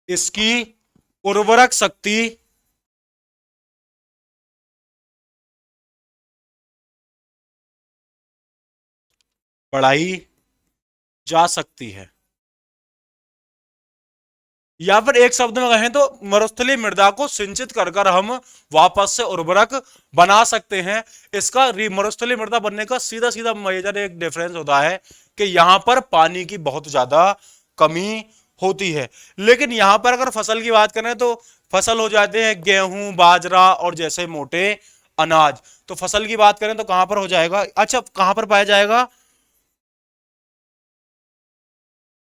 इसकी उर्वरक शक्ति बढ़ाई जा सकती है, या फिर एक शब्द में कहें तो मरुस्थलीय मृदा को सिंचित कर कर हम वापस से उर्वरक बना सकते हैं। इसका मरुस्थलीय मृदा बनने का सीधा सीधा मेजर एक डिफरेंस होता है कि यहां पर पानी की बहुत ज्यादा कमी होती है, लेकिन यहां पर अगर फसल की बात करें तो फसल हो जाते हैं गेहूं, बाजरा और जैसे मोटे अनाज। तो फसल की बात करें तो कहां पर हो जाएगा, अच्छा कहां पर पाया जाएगा,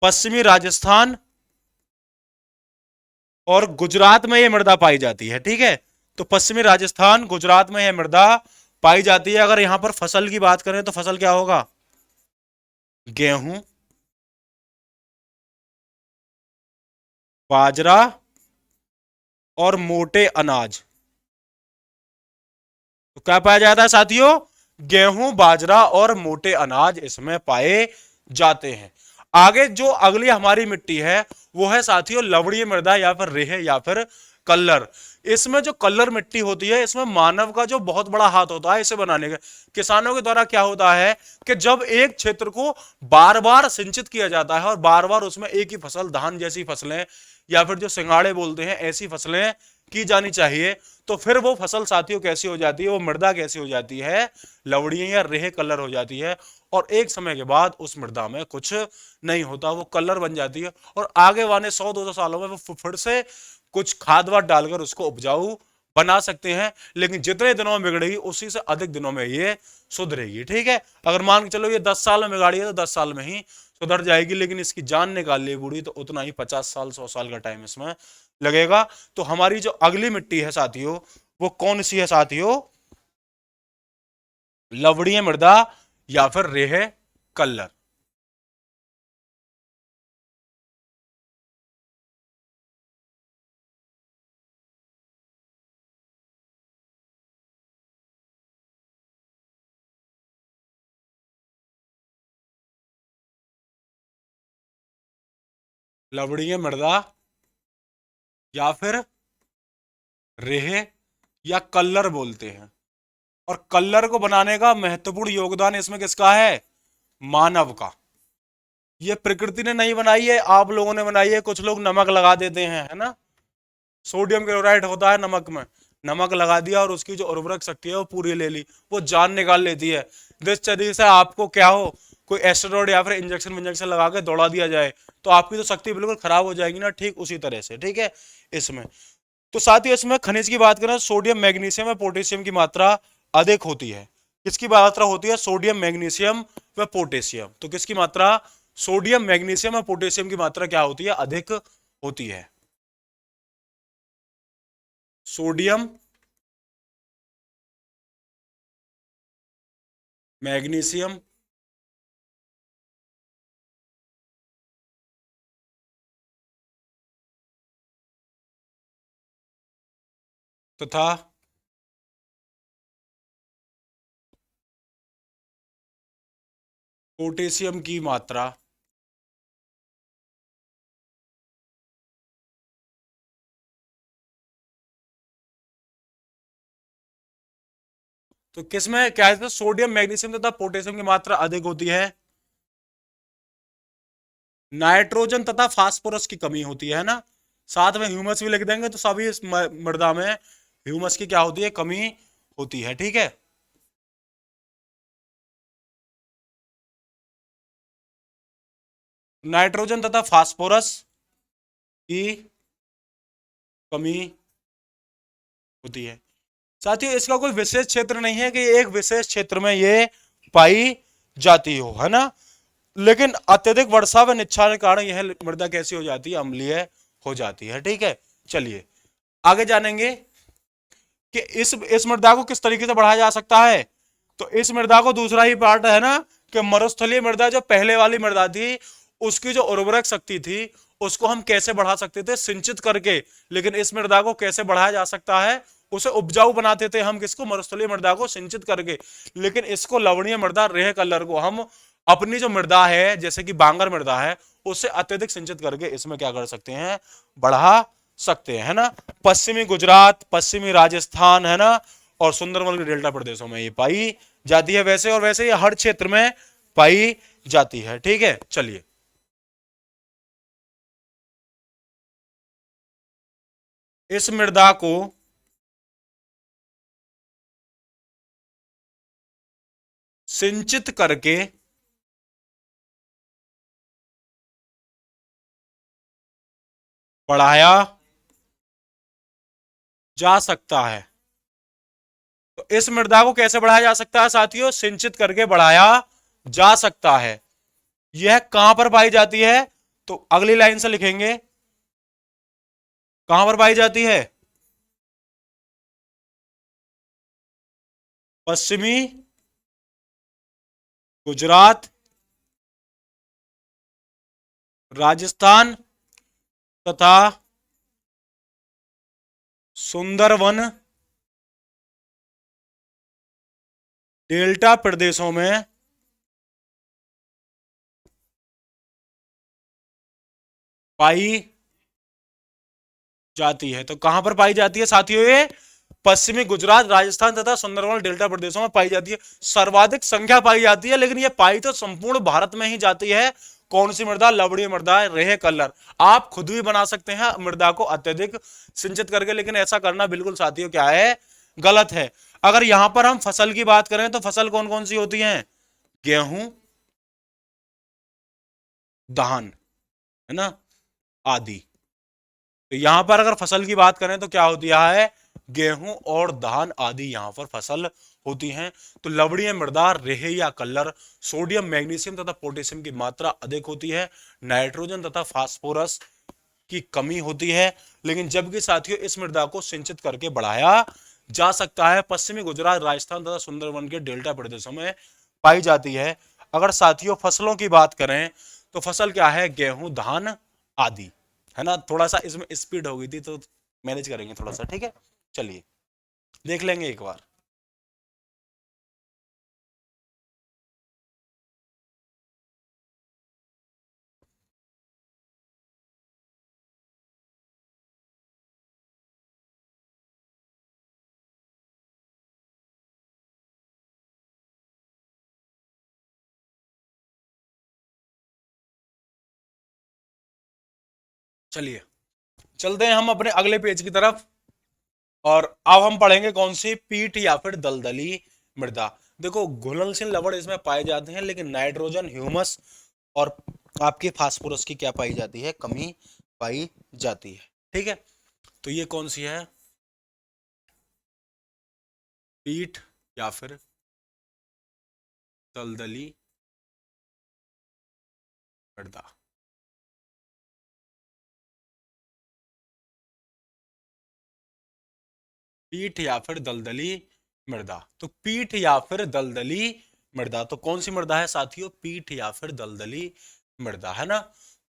पश्चिमी राजस्थान और गुजरात में यह मृदा पाई जाती है, ठीक है। तो पश्चिमी राजस्थान, गुजरात में यह मृदा पाई जाती है। अगर यहां पर फसल की बात करें तो फसल क्या होगा, गेहूं, बाजरा और मोटे अनाज। तो क्या पाया जाता है साथियों, गेहूं, बाजरा और मोटे अनाज इसमें पाए जाते हैं। आगे जो अगली हमारी मिट्टी है वो है साथियों लवणीय मृदा या फिर रेह या फिर कल्लर। इसमें जो कल्लर मिट्टी होती है इसमें मानव का जो बहुत बड़ा हाथ होता है इसे बनाने का। किसानों के द्वारा क्या होता है कि जब एक क्षेत्र को बार बार सिंचित किया जाता है और बार बार उसमें एक ही फसल, धान जैसी फसलें या फिर जो सिंगाड़े बोलते हैं ऐसी फसलें की जानी चाहिए, तो फिर वो फसल साथियों कैसी हो जाती है, वो मृदा कैसी हो जाती है, लवड़ीय या रेह कलर हो जाती है। और एक समय के बाद उस मृदा में कुछ नहीं होता, वो कलर बन जाती है और आगे वाले 100-200 सालों में वो फिर से कुछ खाद वाद डालकर उसको उपजाऊ बना सकते हैं। लेकिन जितने दिनों में बिगड़ेगी उसी से अधिक दिनों में ये सुधरेगी। ठीक है, अगर मान के चलो ये 10 साल में बिगाड़ी है तो 10 साल में ही सुधर जाएगी, लेकिन इसकी जान निकाल ली बूढ़ी तो उतना ही 50 साल 100 साल का टाइम इसमें लगेगा। तो हमारी जो अगली मिट्टी है साथियों वो कौन सी है साथियों, लवणीय मृदा या फिर रेह कल्लर। लवणीय मृदा या फिर रेह या कल्लर बोलते हैं। और कल्लर को बनाने का महत्वपूर्ण योगदान इसमें किसका है, मानव का। ये प्रकृति ने नहीं बनाई है, आप लोगों ने बनाई है। कुछ लोग नमक लगा देते हैं, है ना, सोडियम क्लोराइड होता है नमक में, नमक लगा दिया और उसकी जो उर्वरक शक्ति है वो पूरी ले ली, वो जान निकाल लेती है। जिस तरीके से आपको क्या हो, कोई एस्टेरॉइड या फिर इंजेक्शन विंजेक्शन लगा के दौड़ा दिया जाए तो आपकी तो शक्ति बिल्कुल खराब हो जाएगी ना, ठीक उसी तरह से। ठीक है, इसमें तो साथ ही इसमें खनिज की बात करें, सोडियम मैग्नीशियम व पोटेशियम की मात्रा अधिक होती है। किसकी मात्रा होती है, सोडियम मैग्नीशियम व पोटेशियम। तो किसकी मात्रा, सोडियम मैग्नीशियम और पोटेशियम की मात्रा क्या होती है, अधिक होती है। सोडियम मैग्नीशियम तथा पोटेशियम की मात्रा तो किसमें क्या है, सोडियम मैग्नीशियम तथा पोटेशियम की मात्रा अधिक होती है। नाइट्रोजन तथा फास्फोरस की कमी होती है ना, साथ में ह्यूमस भी लिख देंगे तो सभी इस मृदा में ह्यूमस की क्या होती है, कमी होती है। ठीक है, नाइट्रोजन तथा फास्फोरस की कमी होती है। साथियों इसका कोई विशेष क्षेत्र नहीं है कि एक विशेष क्षेत्र में ये पाई जाती हो, है ना, लेकिन अत्यधिक वर्षा व निच्छा के कारण यह मृदा कैसी हो जाती है, अम्लीय हो जाती है। ठीक है, चलिए आगे जानेंगे कि इस मृदा को किस तरीके से बढ़ाया जा सकता है। तो इस मृदा को दूसरा ही पार्ट है ना कि मरुस्थलीय मृदा जो पहले वाली मृदा थी उसकी जो उर्वरक शक्ति थी उसको हम कैसे बढ़ा सकते थे, सिंचित करके। लेकिन इस मृदा को कैसे बढ़ाया जा सकता है, उसे उपजाऊ बनाते थे हम, किसको, मरुस्थलीय मृदा को सिंचित करके। लेकिन इसको लवणीय मृदा रेह कलर को हम अपनी जो मृदा है जैसे कि बांगर मृदा है उससे अत्यधिक सिंचित करके इसमें क्या कर सकते हैं, बढ़ा सकते हैं, है ना। पश्चिमी गुजरात, पश्चिमी राजस्थान, है ना, और सुंदरबन के डेल्टा प्रदेशों में ये पाई जाती है वैसे, और वैसे ये हर क्षेत्र में पाई जाती है। ठीक है, चलिए इस मृदा को सिंचित करके बढ़ाया जा सकता है। तो इस मृदा को कैसे बढ़ाया जा सकता है साथियों, सिंचित करके बढ़ाया जा सकता है। यह कहां पर पाई जाती है, तो अगली लाइन से लिखेंगे, कहां पर पाई जाती है, पश्चिमी गुजरात, राजस्थान तथा सुंदरवन डेल्टा प्रदेशों में पाई जाती है। तो कहां पर पाई जाती है साथियों? ये पश्चिमी गुजरात, राजस्थान तथा सुंदरबन डेल्टा प्रदेशों में पाई जाती है। सर्वाधिक संख्या पाई जाती है, लेकिन ये पाई तो संपूर्ण भारत में ही जाती है। कौन सी मृदा? लवणीय मृदा, रेह कलर। आप खुद भी बना सकते हैं मृदा को अत्यधिक सिंचित करके, लेकिन ऐसा करना बिल्कुल साथियों क्या है? गलत है। अगर यहां पर हम फसल की बात करें तो फसल कौन कौन सी होती है? गेहूं, धान, है ना, आदि। तो यहां पर अगर फसल की बात करें तो क्या होती है? गेहूं और धान आदि यहां पर फसल होती हैं। तो लवणीय मृदा, रेह या कल्लर, सोडियम, मैग्नीशियम तथा पोटेशियम की मात्रा अधिक होती है। नाइट्रोजन तथा फास्फोरस की कमी होती है। लेकिन जबकि साथियों इस मृदा को सिंचित करके बढ़ाया जा सकता है। पश्चिमी गुजरात, राजस्थान तथा सुंदरबन के डेल्टा प्रदेशों में पाई जाती है। अगर साथियों फसलों की बात करें तो फसल क्या है? गेहूं, धान आदि, है ना। थोड़ा सा इसमें स्पीड हो गई थी तो मैनेज करेंगे थोड़ा सा, ठीक है। चलिए देख लेंगे एक बार। चलिए चलते हैं हम अपने अगले पेज की तरफ। और अब हम पढ़ेंगे कौन सी? पीट या फिर दलदली मृदा। देखो घुलनशील लवण इसमें पाए जाते हैं, लेकिन नाइट्रोजन, ह्यूमस और आपकी फास्फोरस की क्या पाई जाती है? कमी पाई जाती है, ठीक है। तो ये कौन सी है? पीट या फिर दलदली मृदा। पीठ या फिर दलदली मृदा। तो पीठ या फिर दलदली मृदा, तो कौन सी मृदा है साथियों? पीठ या फिर दलदली मृदा, है ना।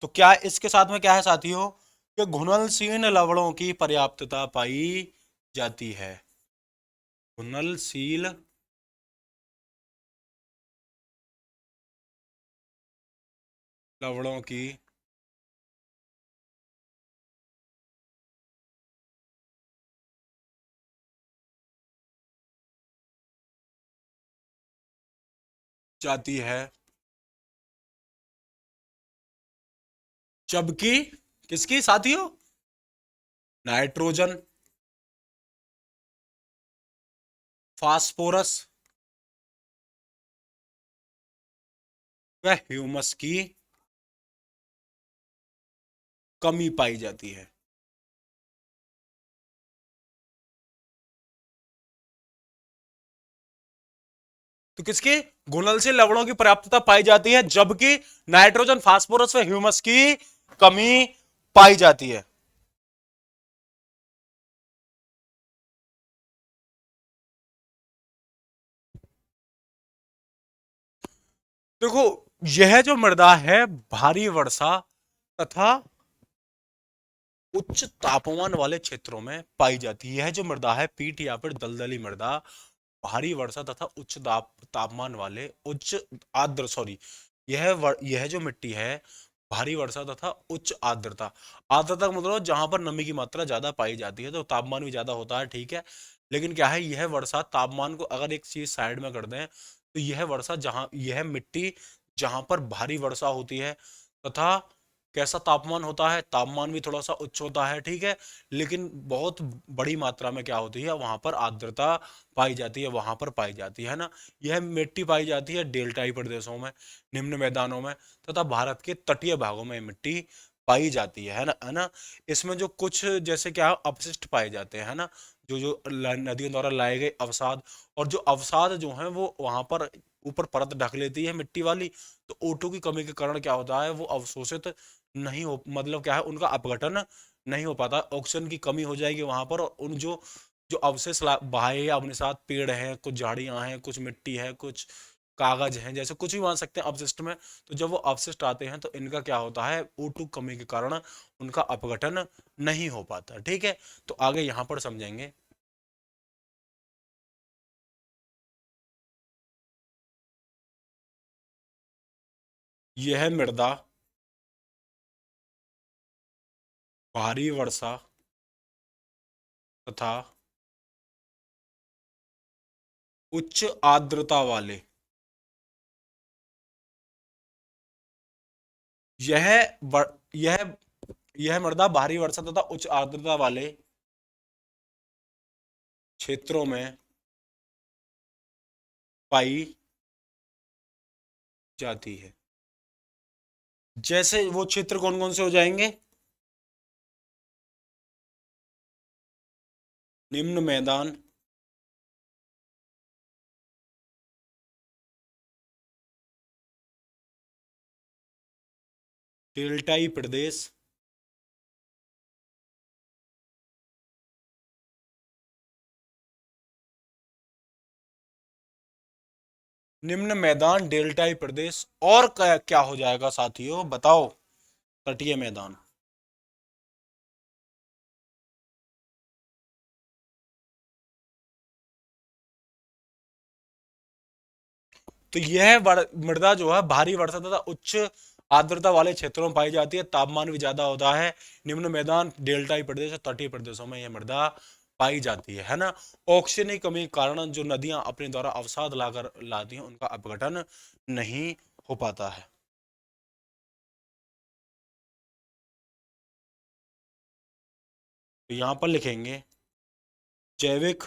तो क्या इसके साथ में क्या है साथियों? कि घुलनशील लवणों की पर्याप्तता पाई जाती है। घुलनशील लवणों की जाती है, जबकि किसकी साथियों? नाइट्रोजन, फास्फोरस व ह्यूमस की कमी पाई जाती है। तो किसकी? घुलनशील लवणों की पर्याप्तता पाई जाती है, जबकि नाइट्रोजन, फास्फोरस व ह्यूमस की कमी पाई जाती है। देखो यह जो मृदा है भारी वर्षा तथा उच्च तापमान वाले क्षेत्रों में पाई जाती है। यह जो मृदा है पीठ या फिर दलदली मृदा भारी वर्षा तथा उच्च तापमान वाले उच्च आर्द्र सॉरी यह जो मिट्टी है भारी वर्षा तथा उच्च आर्द्रता। आर्द्रता का मतलब जहां पर नमी की मात्रा ज्यादा पाई जाती है, तो तापमान भी ज्यादा होता है, ठीक है। लेकिन क्या है, यह वर्षा तापमान को अगर एक चीज साइड में कर दें तो यह वर्षा जहां यह मिट्टी जहां पर भारी वर्षा होती है तथा कैसा तापमान होता है, तापमान भी थोड़ा सा उच्च होता है, ठीक है। लेकिन बहुत बड़ी मात्रा में क्या होती है, वहां पर आर्द्रता पाई जाती है, वहां पर पाई जाती है ना। यह मिट्टी पाई जाती है डेल्टाई प्रदेशों में, निम्न मैदानों में तथा भारत के तटीय भागों में मिट्टी पाई जाती है ना, है ना। इसमें जो कुछ जैसे क्या अपशिष्ट पाए जाते हैं ना, जो जो नदियों द्वारा लाए गए अवसाद, और जो अवसाद जो है वो वहां पर ऊपर परत ढक लेती है मिट्टी वाली। तो O2 की कमी के कारण क्या होता है, वो अवशोषित नहीं हो, मतलब क्या है, उनका अपघटन नहीं हो पाता, ऑक्सीजन की कमी हो जाएगी वहां पर। और उन जो जो अवशेष बहाए या अपने साथ पेड़ हैं, कुछ झाड़ियां हैं, कुछ मिट्टी है, कुछ कागज हैं, जैसे कुछ भी मान सकते हैं अपशिष्ट में। तो जब वो अपशिष्ट आते हैं तो इनका क्या होता है, O2 कमी के कारण उनका अपघटन नहीं हो पाता, ठीक है। तो आगे यहां पर समझेंगे। यह मृदा भारी वर्षा तथा उच्च आर्द्रता वाले, यह यह यह मृदा भारी वर्षा तथा उच्च आर्द्रता वाले क्षेत्रों में पाई जाती है। जैसे वो क्षेत्र कौन कौन से हो जाएंगे? निम्न मैदान, डेल्टाई प्रदेश, निम्न मैदान डेल्टाई प्रदेश, और क्या क्या हो जाएगा साथियों बताओ? तटीय मैदान। तो यह मृदा जो है भारी वर्षा तथा उच्च आर्द्रता वाले क्षेत्रों में पाई जाती है, तापमान भी ज्यादा होता है। निम्न मैदान डेल्टाई प्रदेश और तटीय प्रदेशों में यह मृदा पाई जाती है ना। ऑक्सीजन की कमी के कारण जो नदियां अपने द्वारा अवसाद लाकर लाती हैं उनका अपघटन नहीं हो पाता है। तो यहां पर लिखेंगे जैविक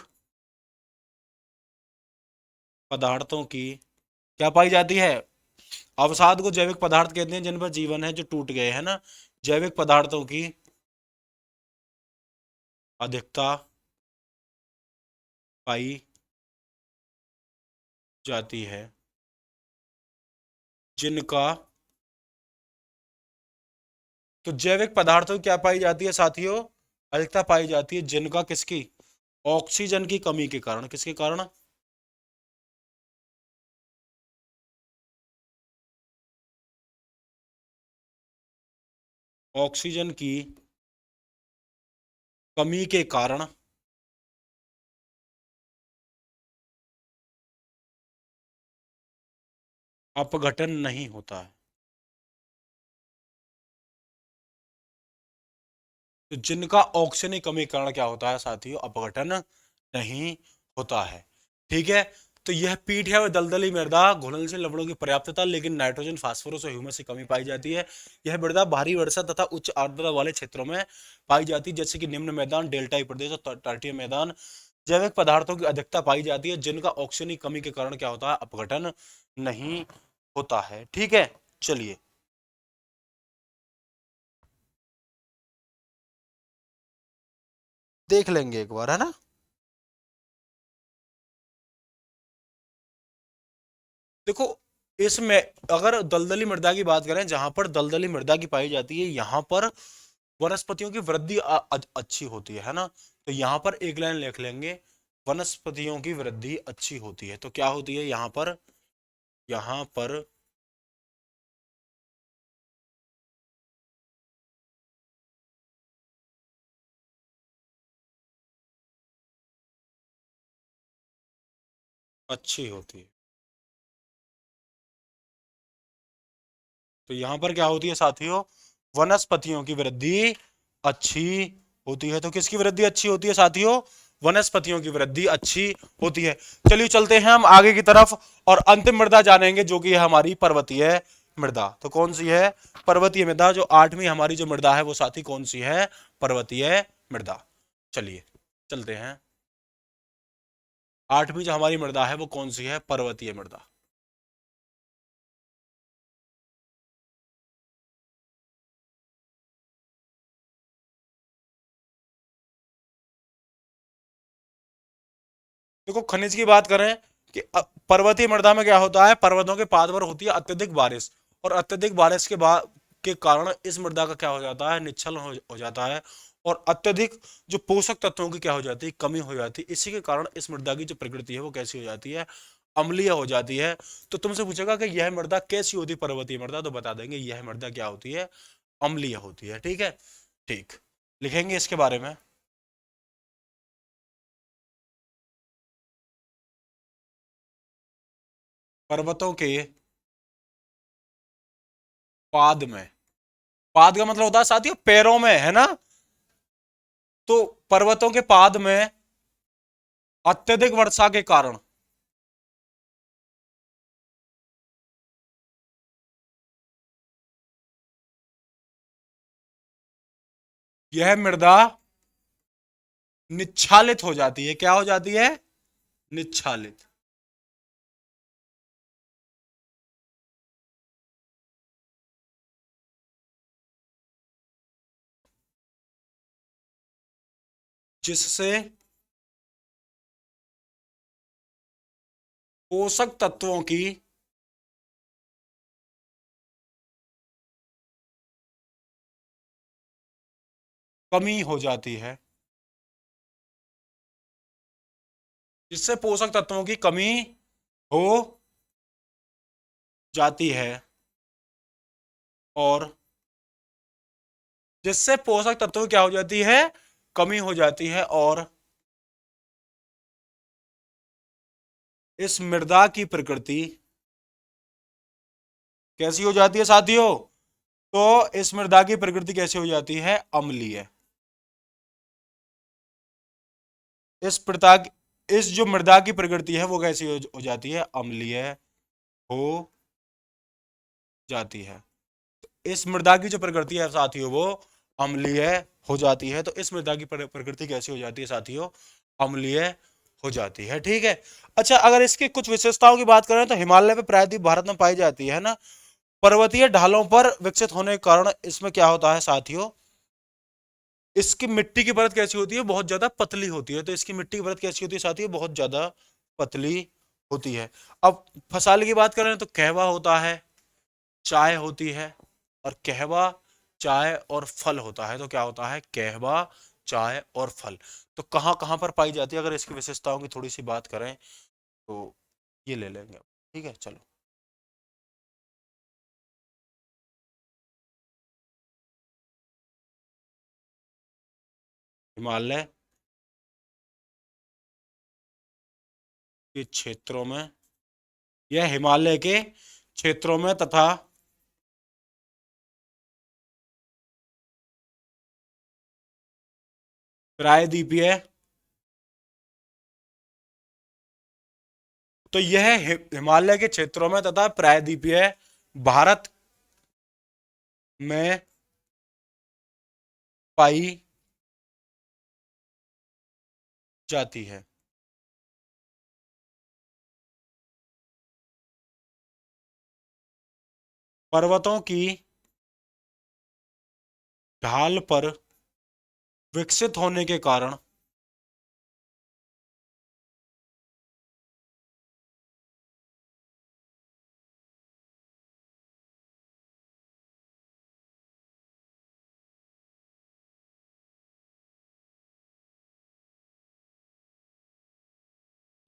पदार्थों की क्या पाई जाती है? अवसाद को जैविक पदार्थ कहते हैं जिन पर जीवन है जो टूट गए है ना। जैविक पदार्थों की अधिकता पाई जाती है जिनका, तो जैविक पदार्थों की क्या पाई जाती है साथियों? अधिकता पाई जाती है जिनका किसकी? ऑक्सीजन की कमी के कारण। किसके कारण? ऑक्सीजन की कमी के कारण अपघटन नहीं होता है। तो जिनका ऑक्सीजन की कमी के कारण क्या होता है साथियों? अपघटन नहीं होता है। ठीक है। तो यह पीठ है और दलदली मृदा घुलनशील लवणों की पर्याप्तता, लेकिन नाइट्रोजन, फास्फोरस और ह्यूमस की कमी पाई जाती है। यह मृदा भारी वर्षा तथा उच्च आर्द्रता वाले क्षेत्रों में पाई जाती है, जैसे कि निम्न मैदान, डेल्टाई प्रदेश और तटीय मैदान। जैविक पदार्थों की अधिकता पाई जाती है जिनका ऑक्सीजन की कमी के कारण क्या होता है? अपघटन नहीं होता है। ठीक है, चलिए देख लेंगे एक बार, है ना। देखो, इसमें अगर दलदली मृदा की बात करें, जहां पर दलदली मृदा की पाई जाती है यहां पर वनस्पतियों की वृद्धि अच्छी होती है ना। तो यहां पर एक लाइन लिख लेंगे, वनस्पतियों की वृद्धि अच्छी होती है। तो क्या होती है यहां पर? यहां पर अच्छी होती है। तो यहां पर क्या होती है साथियों? वनस्पतियों की वृद्धि अच्छी होती है। तो किसकी वृद्धि अच्छी होती है साथियों? वनस्पतियों की वृद्धि अच्छी होती है। चलिए चलते हैं हम आगे की तरफ और अंतिम मृदा जानेंगे जो कि है हमारी पर्वतीय मृदा। तो कौन सी है? पर्वतीय मृदा। जो आठवीं हमारी जो मृदा है वो साथी कौन सी है? पर्वतीय मृदा। चलिए चलते हैं। आठवीं जो हमारी मृदा है वो कौन सी है? पर्वतीय मृदा। देखो, खनिज की बात करें कि पर्वतीय मृदा में क्या होता है? पर्वतों के पाद पर होती है अत्यधिक बारिश, और अत्यधिक बारिश के बाद के कारण इस मृदा का क्या हो जाता है? निच्छल हो जाता है, और अत्यधिक जो पोषक तत्वों की क्या हो जाती है? कमी हो जाती है। इसी के कारण इस मृदा की जो प्रकृति है वो कैसी हो जाती है? अम्लीय हो जाती है। तो तुमसे पूछेगा कि यह मृदा कैसी होती है पर्वतीय मृदा, तो बता देंगे यह मृदा क्या होती है? अम्लीय होती है। ठीक है, ठीक, लिखेंगे इसके बारे में। पर्वतों के पाद में, पाद का मतलब होता है साथियों पैरों में, है ना। तो पर्वतों के पाद में अत्यधिक वर्षा के कारण यह मृदा निच्छालित हो जाती है। क्या हो जाती है? निच्छालित। जिससे पोषक तत्वों की कमी हो जाती है। जिससे पोषक तत्वों की कमी हो जाती है और जिससे पोषक तत्वों की क्या हो जाती है? कमी हो जाती है और इस मृदा की प्रकृति कैसी हो जाती है साथियों? तो इस मृदा की प्रकृति कैसी हो जाती है? अम्लीय। इस प्रता इस जो मृदा की प्रकृति है वो कैसी हो जाती है? अम्लीय हो जाती है। इस मृदा की जो प्रकृति है साथियों वो अम्लीय हो जाती है। तो इस मृदा की प्रकृति कैसी हो जाती है साथियों? अम्लीय हो जाती है। ठीक है। अच्छा, अगर इसकी कुछ विशेषताओं की बात करें तो हिमालय पे प्रायद्वीप भारत में पाई जाती है ना। पर्वतीय ढालों पर विकसित होने के कारण इसमें क्या होता है साथियों? इसकी मिट्टी की परत कैसी होती है? बहुत ज्यादा पतली होती है। तो इसकी मिट्टी की परत कैसी होती है साथियों? बहुत ज्यादा पतली होती है। अब फसल की बात करें तो कहवा होता है, चाय होती है, और कहवा, चाय और फल होता है। तो क्या होता है? कहवा, चाय और फल। तो कहाँ कहाँ पर पाई जाती है? अगर इसकी विशेषताओं की थोड़ी सी बात करें तो ये ले लेंगे। ठीक है, चलो। हिमालय के क्षेत्रों में, यह हिमालय के क्षेत्रों में तथा प्रायद्वीपीय, तो यह हिमालय के क्षेत्रों में तथा प्रायद्वीपीय भारत में पाई जाती है। पर्वतों की ढाल पर विकसित होने के कारण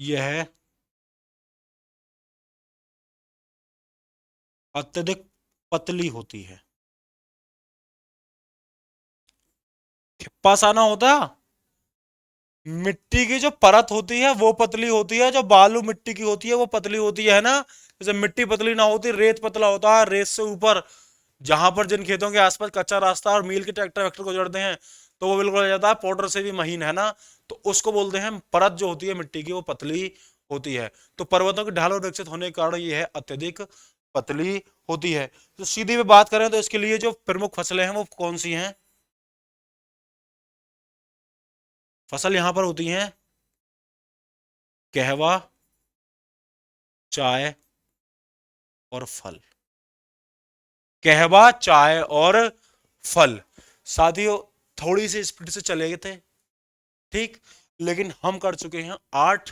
यह अत्यधिक पतली होती है। खिप्पा सा ना होता, मिट्टी की जो परत होती है वो पतली होती है, जो बालू मिट्टी की होती है वो पतली होती है ना। जैसे मिट्टी पतली ना होती, रेत पतला होता है, रेत से ऊपर जहां पर जिन खेतों के आसपास कच्चा रास्ता और मील के ट्रैक्टर वैक्टर को जोड़ते हैं तो वो बिल्कुल आ जाता है पाउडर से भी महीन, है ना। तो उसको बोलते हैं परत, जो होती है मिट्टी की वो पतली होती है। तो पर्वतों की ढाल और विकसित होने के कारण ये है अत्यधिक पतली होती है। तो सीधी में बात करें तो इसके लिए जो प्रमुख फसलें हैं वो कौन सी हैं? फसल यहां पर होती हैं कहवा, चाय और फल। कहवा, चाय और फल। साथियों, थोड़ी सी स्पीड से चले गए थे, ठीक, लेकिन हम कर चुके हैं 8।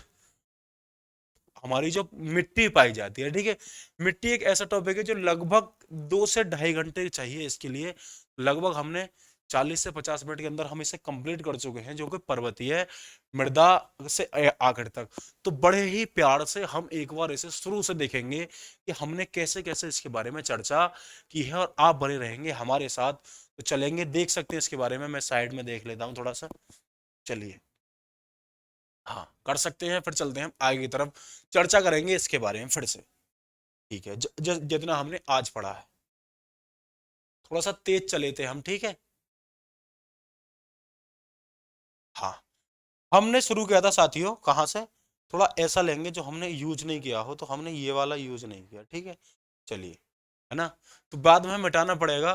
हमारी जो मिट्टी पाई जाती है, ठीक है। मिट्टी एक ऐसा टॉपिक है जो लगभग 2 से ढाई घंटे चाहिए इसके लिए। लगभग हमने 40 से 50 मिनट के अंदर हम इसे कंप्लीट कर चुके हैं, जो कि पर्वतीय मृदा से आखिर तक। तो बड़े ही प्यार से हम एक बार इसे शुरू से देखेंगे कि हमने कैसे कैसे इसके बारे में चर्चा की है, और आप बने रहेंगे हमारे साथ। तो चलेंगे, देख सकते हैं इसके बारे में। मैं साइड में देख लेता हूँ थोड़ा सा। चलिए, हाँ कर सकते हैं। फिर चलते हैं हम आगे की तरफ, चर्चा करेंगे इसके बारे में फिर से। ठीक है, जितना हमने आज पढ़ा है। थोड़ा सा तेज चले थे हम, ठीक है। हाँ, हमने शुरू किया था साथियों कहाँ से, थोड़ा ऐसा लेंगे जो हमने यूज नहीं किया हो, तो हमने ये वाला यूज नहीं किया, ठीक है। चलिए, है ना, तो बाद में मिटाना पड़ेगा,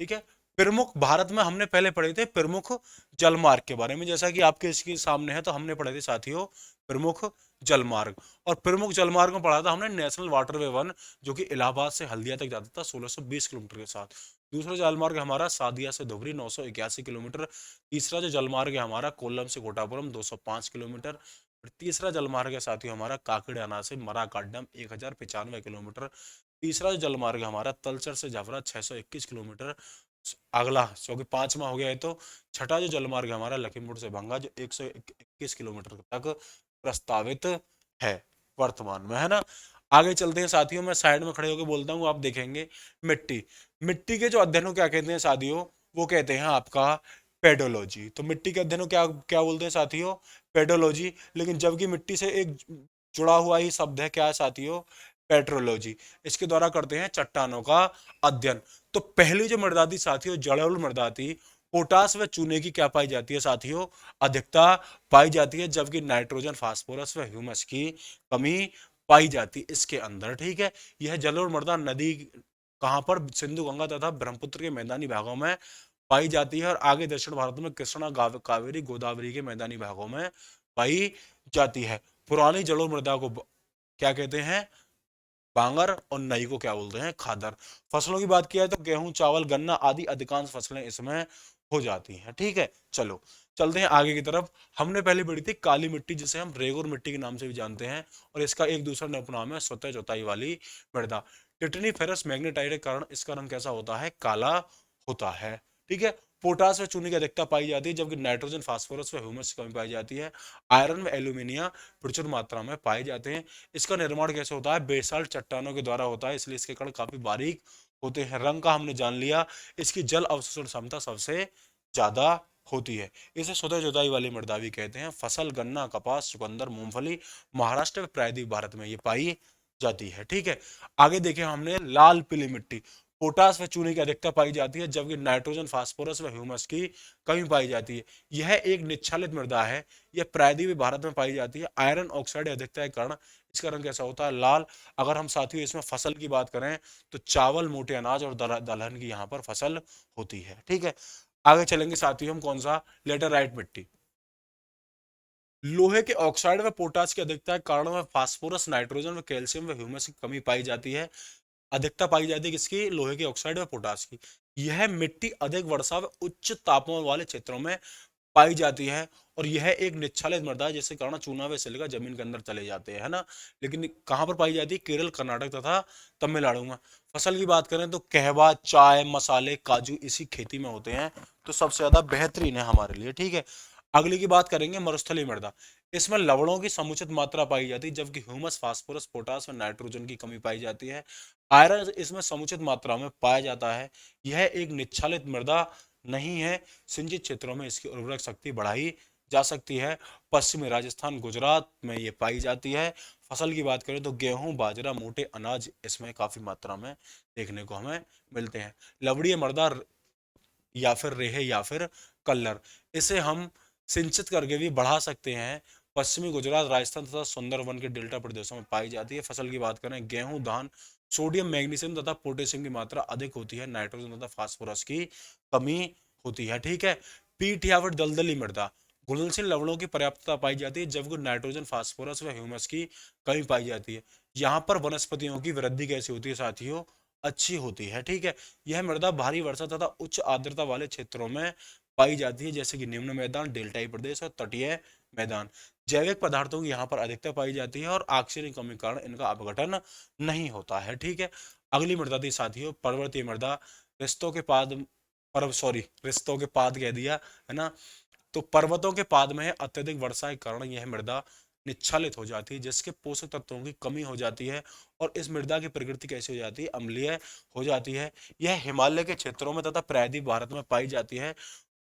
ठीक है। प्रमुख, भारत में हमने पहले पढ़े थे प्रमुख जलमार्ग के बारे में, जैसा कि आपके इसके सामने है, तो हमने पढ़े थे साथियों प्रमुख जलमार्ग। और प्रमुख जलमार्ग में पढ़ा था हमने नेशनल वाटरवे वन, जो कि इलाहाबाद से हल्दिया तक जाता था 1620 किलोमीटर के साथ। दूसरा जलमार्ग है हमारा सादिया से धुबरी 981 किलोमीटर। तीसरा जो जलमार्ग है हमारा कोल्लम से कोटापुरम 205 किलोमीटर। फिर तीसरा जलमार्ग है साथियों हमारा काकड़ियाना से मराकाड्डम 1095 किलोमीटर। तीसरा जो जलमार्ग है हमारा तलचर से झाबरा 621 किलोमीटर। अगला जो कि पांचवा हो गया है, तो छठा जो जलमार्ग है हमारा लखीमपुर से भंगा, जो 121 किलोमीटर तक प्रस्तावित है वर्तमान में, है ना। आगे चलते हैं साथियों, मैं साइड में खड़े होकर बोलता हूँ, आप देखेंगे मिट्टी। मिट्टी के जो अध्ययनों क्या कहते हैं साथियों, वो कहते हैं आपका पेडोलॉजी। तो मिट्टी के अध्ययनों क्या क्या बोलते हैं साथियों, पेडोलॉजी। लेकिन जबकि मिट्टी से एक जुड़ा हुआ ही शब्द है, क्या है साथियों, पेट्रोलॉजी। इसके द्वारा करते हैं चट्टानों का अध्ययन। तो पहली जो मृदा थी साथियों, जलोढ़ मृदा थी, पोटास व चूने की क्या पाई जाती है साथियों, अधिकता पाई जाती है, जबकि नाइट्रोजन फास्फोरस व ह्यूमस की कमी पाई जाती है इसके अंदर, ठीक है। यह जलोढ़ मृदा नदी कहां पर, सिंधु गंगा तथा ब्रह्मपुत्र के मैदानी भागों में पाई जाती है, और आगे दक्षिण भारत में कृष्णा कावेरी गोदावरी के मैदानी भागों में पाई जाती है। पुरानी जलोढ़ मृदा को क्या कहते हैं, बांगर, और नई को क्या बोलते हैं, खादर। फसलों की बात किया है तो गेहूं चावल गन्ना आदि अधिकांश फसलें इसमें हो जाती हैं, ठीक है। चलो चलते हैं आगे की तरफ। हमने पहले पढ़ी थी काली मिट्टी, जिसे हम रेगुर मिट्टी के नाम से भी जानते हैं, और इसका एक दूसरा उपनाम है स्वतः जोताई वाली मृदा। टिटनी फेरस मैग्नेटाइट के कारण इसका रंग कैसा होता है, काला होता है, ठीक है। पोटास व चूने की अधिकता पाई जाती है, जबकि नाइट्रोजन फास्फोरस व ह्यूमस की कमी पाई जाती है। आयरन व एल्यूमिनियम प्रचुर मात्रा में पाए जाते हैं। इसका निर्माण कैसे होता है, बेसाल्ट चट्टानों के द्वारा होता है, इसलिए इसके कण काफी बारीक होते हैं। रंग का हमने जान लिया, इसकी जल अवशोषण क्षमता सबसे ज्यादा होती है। इसे स्वतः जुताई वाली मृदा भी कहते हैं। फसल गन्ना कपास चुकंदर मूंगफली महाराष्ट्र व प्रायद्वीप भारत में ये पाई जाती है, ठीक है। आगे देखें हमने लाल पीली मिट्टी, पोटास व चूने की अधिकता पाई जाती है, जबकि नाइट्रोजन फास्फोरस व ह्यूमस की कमी पाई जाती है। यह एक निच्छालित मृदा है, यह प्रायद्वीप भारत में पाई जाती है। आयरन ऑक्साइड अधिकता के कारण इसका रंग कैसा होता है, लाल। अगर हम साथियों इसमें फसल की बात करें, तो चावल मोटे अनाज और दलहन की यहाँ पर फसल होती है, ठीक है। आगे चलेंगे साथियों हम, कौन सा, लेटराइट मिट्टी। लोहे के ऑक्साइड व पोटास की अधिकता के कारण में फास्फोरस नाइट्रोजन व कैल्शियम व ह्यूमस की कमी पाई जाती है। अधिकता पाई जाती है किसकी, लोहे के ऑक्साइड व पोटास की। यह मिट्टी अधिक वर्षा व उच्च तापमान वाले क्षेत्रों में पाई जाती है, और यह एक निच्छालित मृदा है, जिसके कारण चूना व सिलिका जमीन के अंदर चले जाते हैं, है ना। लेकिन कहां पर पाई जाती है, केरल कर्नाटक तथा तमिलनाडु में। फसल की बात करें तो कहवा चाय मसाले काजू इसी खेती में होते हैं, तो सबसे ज्यादा बेहतरीन है हमारे लिए, ठीक है। अगली की बात करेंगे मरुस्थलीय मृदा। इसमें लवणों की समुचित मात्रा पाई जाती है, जबकि ह्यूमस फास्फोरस पोटास और नाइट्रोजन की कमी पाई जाती है। आयरन इसमें समुचित मात्रा में पाया जाता है। यह एक निच्छालित मृदा नहीं है, सिंचित क्षेत्रों में इसकी उर्वरक शक्ति बढ़ाई जा सकती है। पश्चिमी राजस्थान गुजरात में ये पाई जाती है। फसल की बात करें तो गेहूं बाजरा मोटे अनाज इसमें काफी मात्रा में देखने को हमें मिलते हैं। लवणीय मृदा या फिर रेहे या फिर कल्लर, इसे हम सिंचित करके भी बढ़ा सकते हैं। पश्चिमी गुजरात राजस्थान तथा सुंदरवन के डेल्टा प्रदेशों में पाई जाती है। फसल की बात करें गेहूं धान, सोडियम मैग्नीशियम तथा पोटेशियम की मात्रा अधिक होती है, नाइट्रोजन तथा फास्फोरस की कमी होती है, ठीक है। पीट या फिर दलदली मृदा, घुलनशील लवणों की पर्याप्तता पाई जाती है, जबकि नाइट्रोजन फास्फोरस व ह्यूमस की कमी पाई जाती है। यहाँ पर वनस्पतियों की वृद्धि कैसी होती है साथियों, अच्छी होती है, ठीक है। यह मृदा भारी वर्षा तथा उच्च आर्द्रता वाले क्षेत्रों में पाई जाती है, जैसे कि निम्न मैदान डेल्टाई प्रदेश और तटीय मैदान। जैविक पदार्थों की यहाँ पर अधिकता पाई जाती है, और ऑक्सीजन की कमी के कारण इनका अपघटन नहीं होता है, ठीक है। अगली मृदा थी साथियों पर्वतीय मृदा। रिश्तों के पाद, पर सॉरी रिश्तों के पाद कह दिया, है ना। तो पर्वतों के पाद में अत्यधिक वर्षा के कारण यह मृदा निच्छालित हो जाती है, जिसके पोषक तत्वों की कमी हो जाती है, और इस मृदा की प्रकृति कैसी हो जाती है, अम्लीय हो जाती है। यह हिमालय के क्षेत्रों में तथा प्रायद्वीप भारत में पाई जाती है।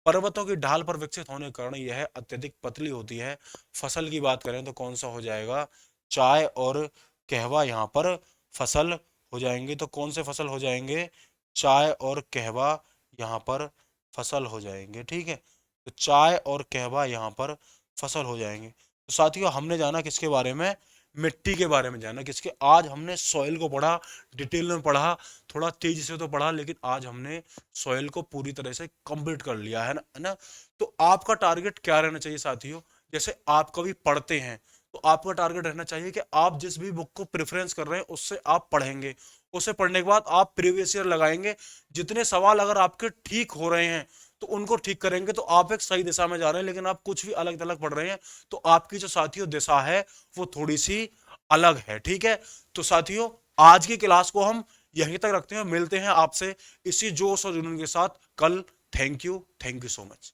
पर्वतों की ढाल पर विकसित होने के कारण यह अत्यधिक पतली होती है। फसल की बात करें तो कौन सा हो जाएगा, चाय और कहवा यहाँ पर फसल हो जाएंगे। तो कौन से फसल हो जाएंगे, चाय और कहवा यहाँ पर फसल हो जाएंगे, ठीक है। तो चाय और कहवा यहाँ पर फसल हो जाएंगे। तो साथियों हमने जाना किसके बारे में, मिट्टी के बारे में जाना किसके, आज हमने सॉइल को पढ़ा, डिटेल में पढ़ा, थोड़ा तेजी से तो पढ़ा, लेकिन आज हमने सॉइल को पूरी तरह से कंप्लीट कर लिया है ना। तो आपका टारगेट क्या रहना चाहिए साथियों, जैसे आप कभी पढ़ते हैं तो आपका टारगेट रहना चाहिए कि आप जिस भी बुक को प्रेफरेंस कर रहे हैं उससे आप पढ़ेंगे, उसे पढ़ने के बाद आप प्रीवियस ईयर लगाएंगे, जितने सवाल अगर आपके ठीक हो रहे हैं तो उनको ठीक करेंगे, तो आप एक सही दिशा में जा रहे हैं। लेकिन आप कुछ भी अलग थलग पढ़ रहे हैं तो आपकी जो साथियों दिशा है वो थोड़ी सी अलग है, ठीक है। तो साथियों आज की क्लास को हम यहीं तक रखते हैं, मिलते हैं आपसे इसी जोश और जुनून के साथ कल। Thank you so much.